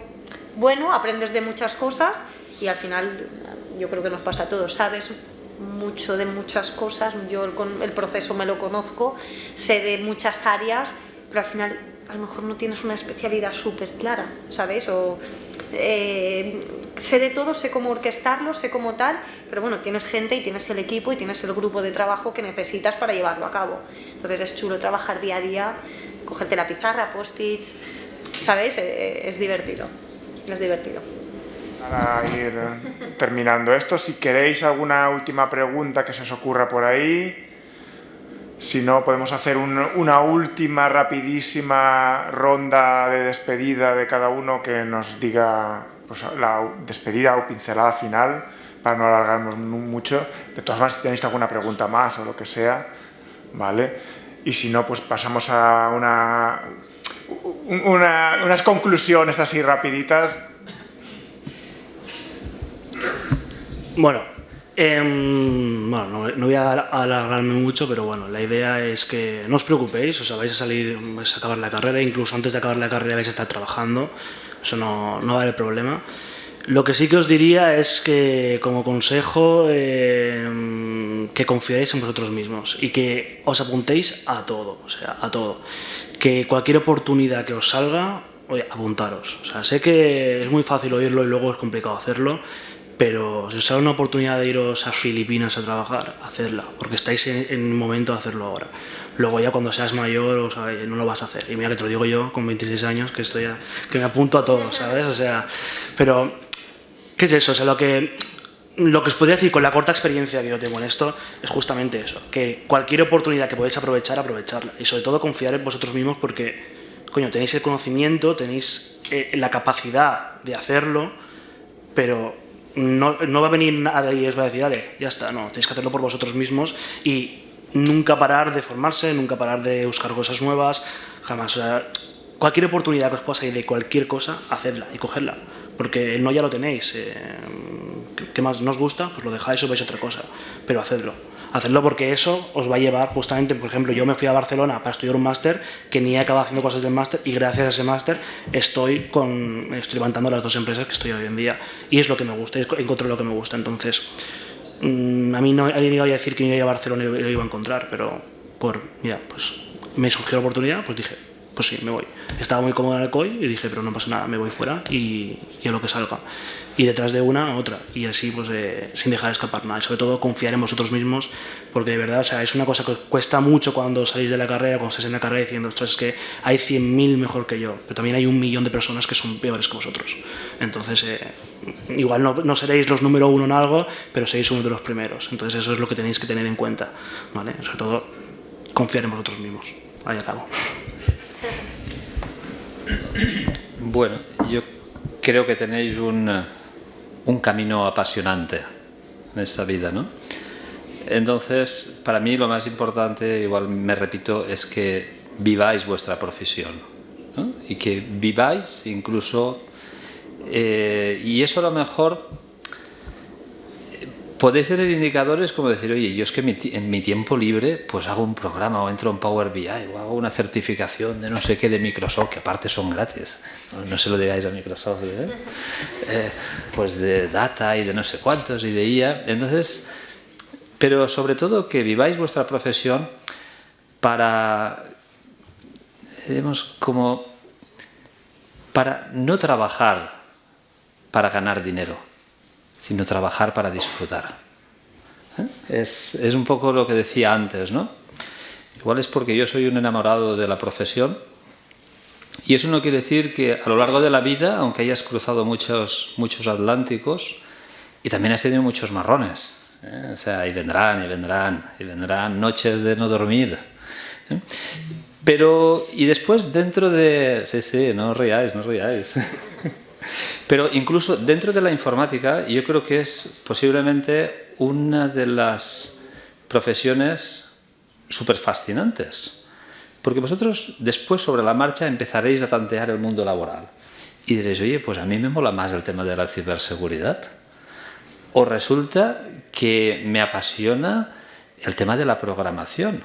[SPEAKER 5] bueno, aprendes de muchas cosas y al final yo creo que nos pasa a todos, sabes mucho de muchas cosas, yo el proceso me lo conozco, sé de muchas áreas, pero al final a lo mejor no tienes una especialidad súper clara, ¿sabes? O sé de todo, sé cómo orquestarlo, sé cómo tal, pero bueno, tienes gente y tienes el equipo y tienes el grupo de trabajo que necesitas para llevarlo a cabo. Entonces es chulo trabajar día a día, cogerte la pizarra, post-its, ¿sabes? Es divertido, es divertido.
[SPEAKER 1] Para ir terminando esto, si queréis alguna última pregunta que se os ocurra por ahí, si no, podemos hacer una última rapidísima ronda de despedida de cada uno que nos diga pues, la despedida o pincelada final para no alargarnos mucho. De todas maneras, si tenéis alguna pregunta más o lo que sea, ¿vale? Y si no, pues pasamos a unas conclusiones así rapiditas.
[SPEAKER 2] Bueno, no voy a alargarme mucho, pero bueno, la idea es que no os preocupéis, o sea, vais a acabar la carrera, incluso antes de acabar la carrera vais a estar trabajando, eso no va a haber problema. Lo que sí que os diría es que, como consejo, que confiéis en vosotros mismos y que os apuntéis a todo, o sea, a todo. Que cualquier oportunidad que os salga, oye, apuntaros. O sea, sé que es muy fácil oírlo y luego es complicado hacerlo, pero si os sale una oportunidad de iros a Filipinas a trabajar, hacedla, porque estáis en un momento de hacerlo ahora. Luego ya cuando seas mayor, o sea, no lo vas a hacer. Y mira que te lo digo yo, con 26 años, que me apunto a todo, ¿sabes? O sea, pero ¿qué es eso? O sea, lo que os podría decir con la corta experiencia que yo tengo en esto es justamente eso, que cualquier oportunidad que podáis aprovechar, aprovecharla. Y sobre todo confiar en vosotros mismos porque, coño, tenéis el conocimiento, tenéis la capacidad de hacerlo, pero no va a venir nadie y os va a decir, dale, ya está, no, tenéis que hacerlo por vosotros mismos y nunca parar de formarse, nunca parar de buscar cosas nuevas, jamás. O sea, cualquier oportunidad que os pueda salir de cualquier cosa, hacedla y cogedla, porque el no ya lo tenéis. ¿Qué más no os gusta? Pues lo dejáis o vais a otra cosa, pero hacedlo. Hacedlo porque eso os va a llevar justamente, por ejemplo, yo me fui a Barcelona para estudiar un máster que ni he acabado haciendo cosas del máster y gracias a ese máster estoy levantando las 2 empresas que estoy hoy en día y es lo que me gusta, encontré lo que me gusta. Entonces, a mí alguien iba a decir que iba a ir a Barcelona y lo iba a encontrar, pero mira, pues me surgió la oportunidad, pues dije, pues sí, me voy. Estaba muy cómodo en Alcoy y dije, pero no pasa nada, me voy fuera y a lo que salga. Y detrás de una, otra. Y así, pues, sin dejar de escapar nada. Y sobre todo, confiar en vosotros mismos, porque de verdad, o sea, es una cosa que os cuesta mucho cuando salís de la carrera, cuando estáis en la carrera diciendo, ostras, es que hay 100.000 mejor que yo, pero también hay 1 millón de personas que son peores que vosotros. Entonces, igual no seréis los número 1 en algo, pero seréis uno de los primeros. Entonces, eso es lo que tenéis que tener en cuenta, ¿vale? Sobre todo, confiar en vosotros mismos. Ahí acabo.
[SPEAKER 3] Bueno, yo creo que tenéis un camino apasionante en esta vida, ¿no? Entonces, para mí lo más importante, igual me repito, es que viváis vuestra profesión, ¿no? Y que viváis incluso, y eso a lo mejor podéis ser indicadores como decir, oye, yo es que en mi tiempo libre pues hago un programa o entro en Power BI o hago una certificación de no sé qué de Microsoft, que aparte son gratis, no se lo digáis a Microsoft, pues de data y de no sé cuántos y de IA. Entonces, pero sobre todo que viváis vuestra profesión para, digamos, como para no trabajar para ganar dinero, sino trabajar para disfrutar. Es un poco lo que decía antes, ¿no? Igual es porque yo soy un enamorado de la profesión y eso no quiere decir que a lo largo de la vida, aunque hayas cruzado muchos atlánticos y también has tenido muchos marrones, o sea, y vendrán noches de no dormir, pero y después dentro de... Sí, no os riáis. Pero incluso dentro de la informática, yo creo que es posiblemente una de las profesiones súper fascinantes. Porque vosotros después sobre la marcha empezaréis a tantear el mundo laboral. Y diréis, oye, pues a mí me mola más el tema de la ciberseguridad. O resulta que me apasiona el tema de la programación.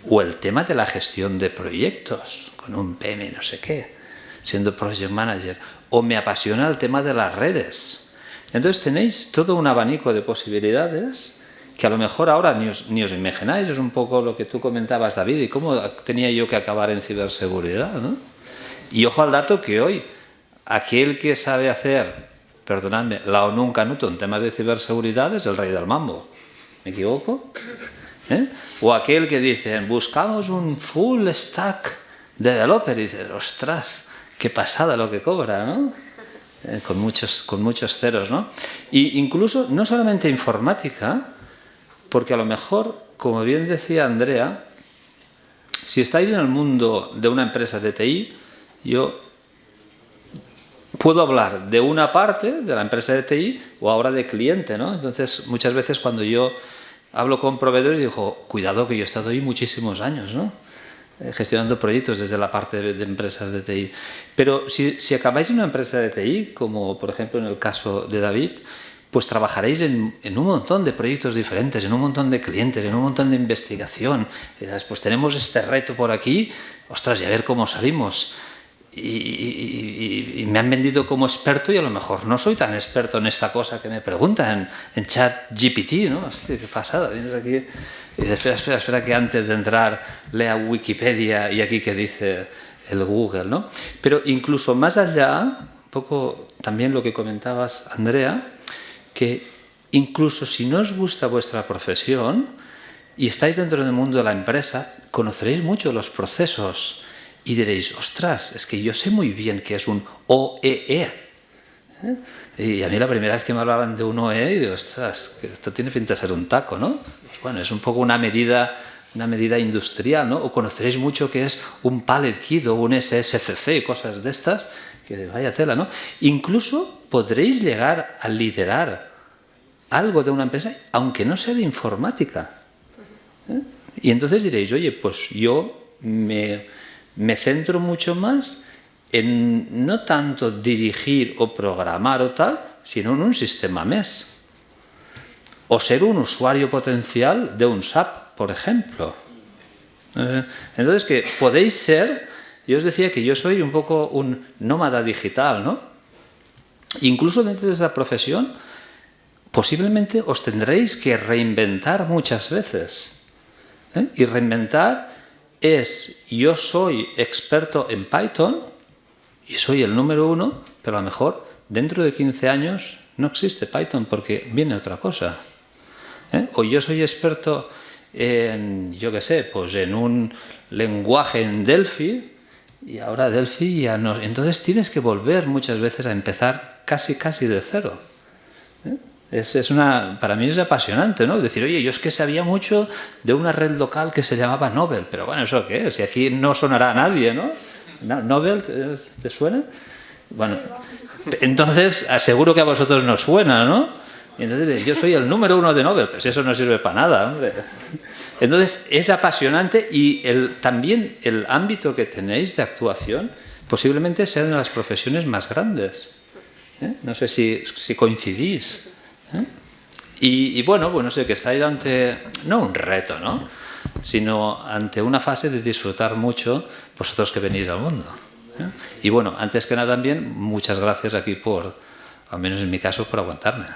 [SPEAKER 3] O el tema de la gestión de proyectos, con un PM no sé qué, siendo project manager. O me apasiona el tema de las redes. Entonces tenéis todo un abanico de posibilidades que a lo mejor ahora ni os imagináis. Es un poco lo que tú comentabas, David, y cómo tenía yo que acabar en ciberseguridad, ¿no? Y ojo al dato que hoy aquel que sabe hacer, perdonadme, la ONU Canuto en temas de ciberseguridad es el rey del mambo. ¿Me equivoco? O aquel que dice, buscamos un full stack developer, y dices, ostras, qué pasada lo que cobra, ¿no? Con muchos ceros, ¿no? Y incluso, no solamente informática, porque a lo mejor, como bien decía Andrea, si estáis en el mundo de una empresa de TI, yo puedo hablar de una parte de la empresa de TI o ahora de cliente, ¿no? Entonces, muchas veces cuando yo hablo con proveedores digo, cuidado que yo he estado ahí muchísimos años, ¿no? gestionando proyectos desde la parte de empresas de TI. Pero si acabáis en una empresa de TI, como por ejemplo en el caso de David, pues trabajaréis en un montón de proyectos diferentes, en un montón de clientes, en un montón de investigación. Pues tenemos este reto por aquí, ostras, y a ver cómo salimos. Y me han vendido como experto y a lo mejor no soy tan experto en esta cosa que me preguntan en ChatGPT, ¿no? Hostia, qué pasada, vienes aquí y dices, espera que antes de entrar lea Wikipedia y aquí que dice el Google, ¿no? Pero incluso más allá, un poco también lo que comentabas, Andrea, que incluso si no os gusta vuestra profesión y estáis dentro del mundo de la empresa, conoceréis mucho los procesos. Y diréis, ostras, es que yo sé muy bien qué es un OEE. Y a mí la primera vez que me hablaban de un OEE, digo, ostras, que esto tiene pinta de ser un taco, ¿no? Pues bueno, es un poco una medida industrial, ¿no? O conoceréis mucho qué es un pallet kit o un SSCC y cosas de estas, que vaya tela, ¿no? Incluso podréis llegar a liderar algo de una empresa, aunque no sea de informática. Y entonces diréis, oye, pues yo me centro mucho más en no tanto dirigir o programar o tal, sino en un sistema MES. O ser un usuario potencial de un SAP, por ejemplo. Entonces, que podéis ser, yo os decía que yo soy un poco un nómada digital, ¿no? Incluso dentro de esa profesión, posiblemente os tendréis que reinventar muchas veces. Y reinventar es, yo soy experto en Python y soy el número 1, pero a lo mejor dentro de 15 años no existe Python porque viene otra cosa. O yo soy experto en, yo qué sé, pues en un lenguaje en Delphi y ahora Delphi ya no. Entonces tienes que volver muchas veces a empezar casi de cero. Para mí es apasionante, ¿no? Decir, oye, yo es que sabía mucho de una red local que se llamaba Nobel, pero bueno, ¿eso qué es? Y aquí no sonará a nadie, ¿no? ¿Nobel te suena? Bueno, entonces seguro que a vosotros no suena, ¿no? Y entonces yo soy el número 1 de Nobel, pero si eso no sirve para nada, hombre. Entonces es apasionante y también el ámbito que tenéis de actuación posiblemente sea de las profesiones más grandes. No sé si coincidís. Y bueno, pues no sé, que estáis ante, no un reto, ¿no? Sino ante una fase de disfrutar mucho vosotros que venís al mundo. Y bueno, antes que nada también, muchas gracias aquí por, al menos en mi caso, por aguantarme.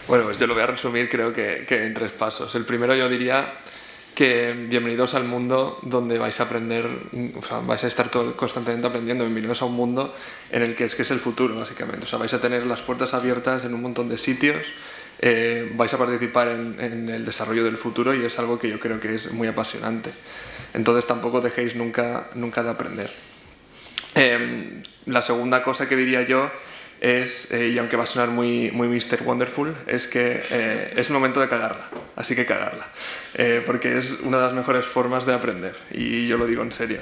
[SPEAKER 4] Bueno, pues yo lo voy a resumir creo que en 3 pasos. El primero yo diría que bienvenidos al mundo donde vais a aprender, o sea, vais a estar constantemente aprendiendo. Bienvenidos a un mundo en el que es el futuro, básicamente. O sea, vais a tener las puertas abiertas en un montón de sitios, vais a participar en el desarrollo del futuro y es algo que yo creo que es muy apasionante. Entonces tampoco dejéis nunca de aprender. La segunda cosa que diría yo es, y aunque va a sonar muy Mr. Wonderful, es que es el momento de cagarla, así que cagarla, porque es una de las mejores formas de aprender, y yo lo digo en serio,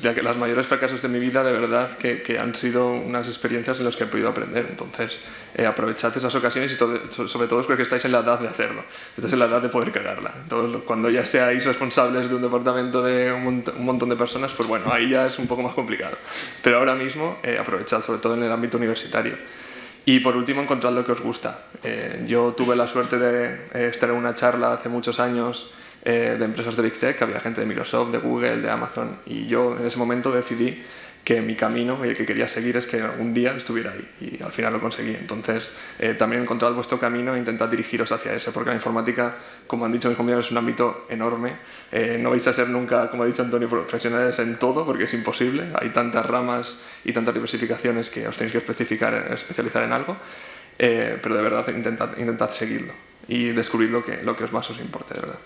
[SPEAKER 4] ya que los mayores fracasos de mi vida de verdad que han sido unas experiencias en las que he podido aprender. Entonces aprovechad esas ocasiones y sobre todo es porque estáis en la edad de hacerlo, estáis en la edad de poder cagarla. Entonces, cuando ya seáis responsables de un departamento de un montón de personas, pues bueno, ahí ya es un poco más complicado, pero ahora mismo aprovechad, sobre todo en el ámbito universitario. Y por último, encontrad lo que os gusta. Yo tuve la suerte de estar en una charla hace muchos años de empresas de Big Tech, había gente de Microsoft, de Google, de Amazon, y yo en ese momento decidí que mi camino y el que quería seguir es que algún día estuviera ahí, y al final lo conseguí. Entonces también encontrad vuestro camino e intentad dirigiros hacia ese, porque la informática, como han dicho mis compañeros, es un ámbito enorme. No vais a ser nunca, como ha dicho Antonio, profesionales en todo, porque es imposible. Hay tantas ramas y tantas diversificaciones que os tenéis que especializar en algo, pero de verdad intentad seguirlo y descubrir lo que más os importe, de verdad.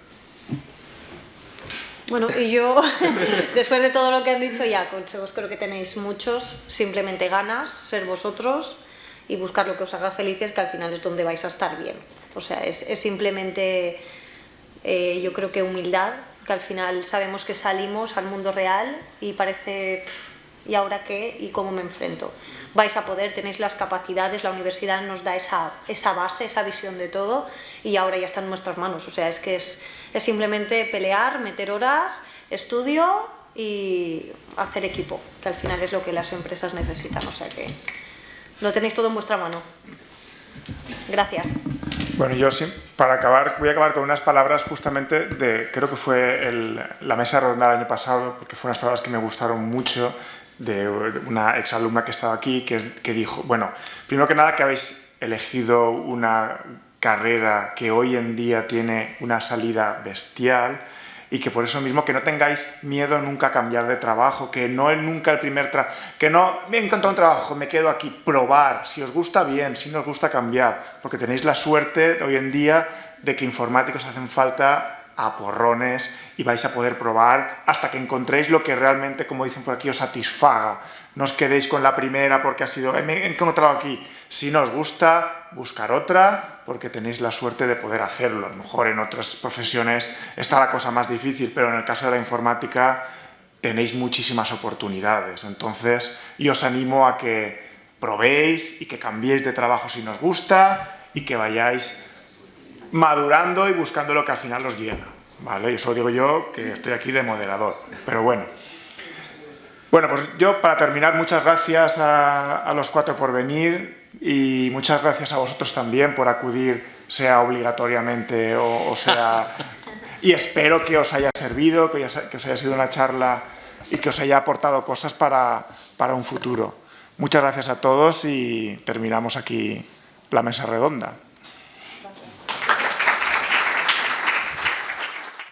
[SPEAKER 5] Bueno, y yo, después de todo lo que han dicho, ya consejos creo que tenéis muchos. Simplemente ganas, ser vosotros y buscar lo que os haga felices, que al final es donde vais a estar bien. O sea, es simplemente, yo creo que humildad, que al final sabemos que salimos al mundo real y parece ¿y ahora qué? ¿Y cómo me enfrento? Vais a poder, tenéis las capacidades, la universidad nos da esa base, esa visión de todo y ahora ya está en nuestras manos. O sea, es que es simplemente pelear, meter horas, estudio y hacer equipo, que al final es lo que las empresas necesitan. O sea que lo tenéis todo en vuestra mano. Gracias.
[SPEAKER 1] Bueno, yo sí, voy a acabar con unas palabras justamente creo que fue la mesa redonda del año pasado, porque fueron unas palabras que me gustaron mucho, de una exalumna que estaba aquí, que dijo, bueno, primero que nada que habéis elegido una carrera que hoy en día tiene una salida bestial y que por eso mismo que no tengáis miedo nunca a cambiar de trabajo, que no nunca el primer trabajo, que no me he encontrado un trabajo, me quedo aquí, probar, si os gusta bien, si no os gusta cambiar, porque tenéis la suerte hoy en día de que informáticos hacen falta a porrones y vais a poder probar hasta que encontréis lo que realmente, como dicen por aquí, os satisfaga. No os quedéis con la primera porque ha sido, me he encontrado aquí. Si no os gusta, buscar otra porque tenéis la suerte de poder hacerlo. A lo mejor en otras profesiones está la cosa más difícil, pero en el caso de la informática tenéis muchísimas oportunidades. Entonces, yo os animo a que probéis y que cambiéis de trabajo si no os gusta y que vayáis madurando y buscando lo que al final os llena, ¿vale? Y eso digo yo, que estoy aquí de moderador, pero bueno. Bueno, pues yo, para terminar, muchas gracias a los 4 por venir y muchas gracias a vosotros también por acudir, sea obligatoriamente o sea... Y espero que os haya servido, que os haya sido una charla y que os haya aportado cosas para un futuro. Muchas gracias a todos y terminamos aquí la mesa redonda.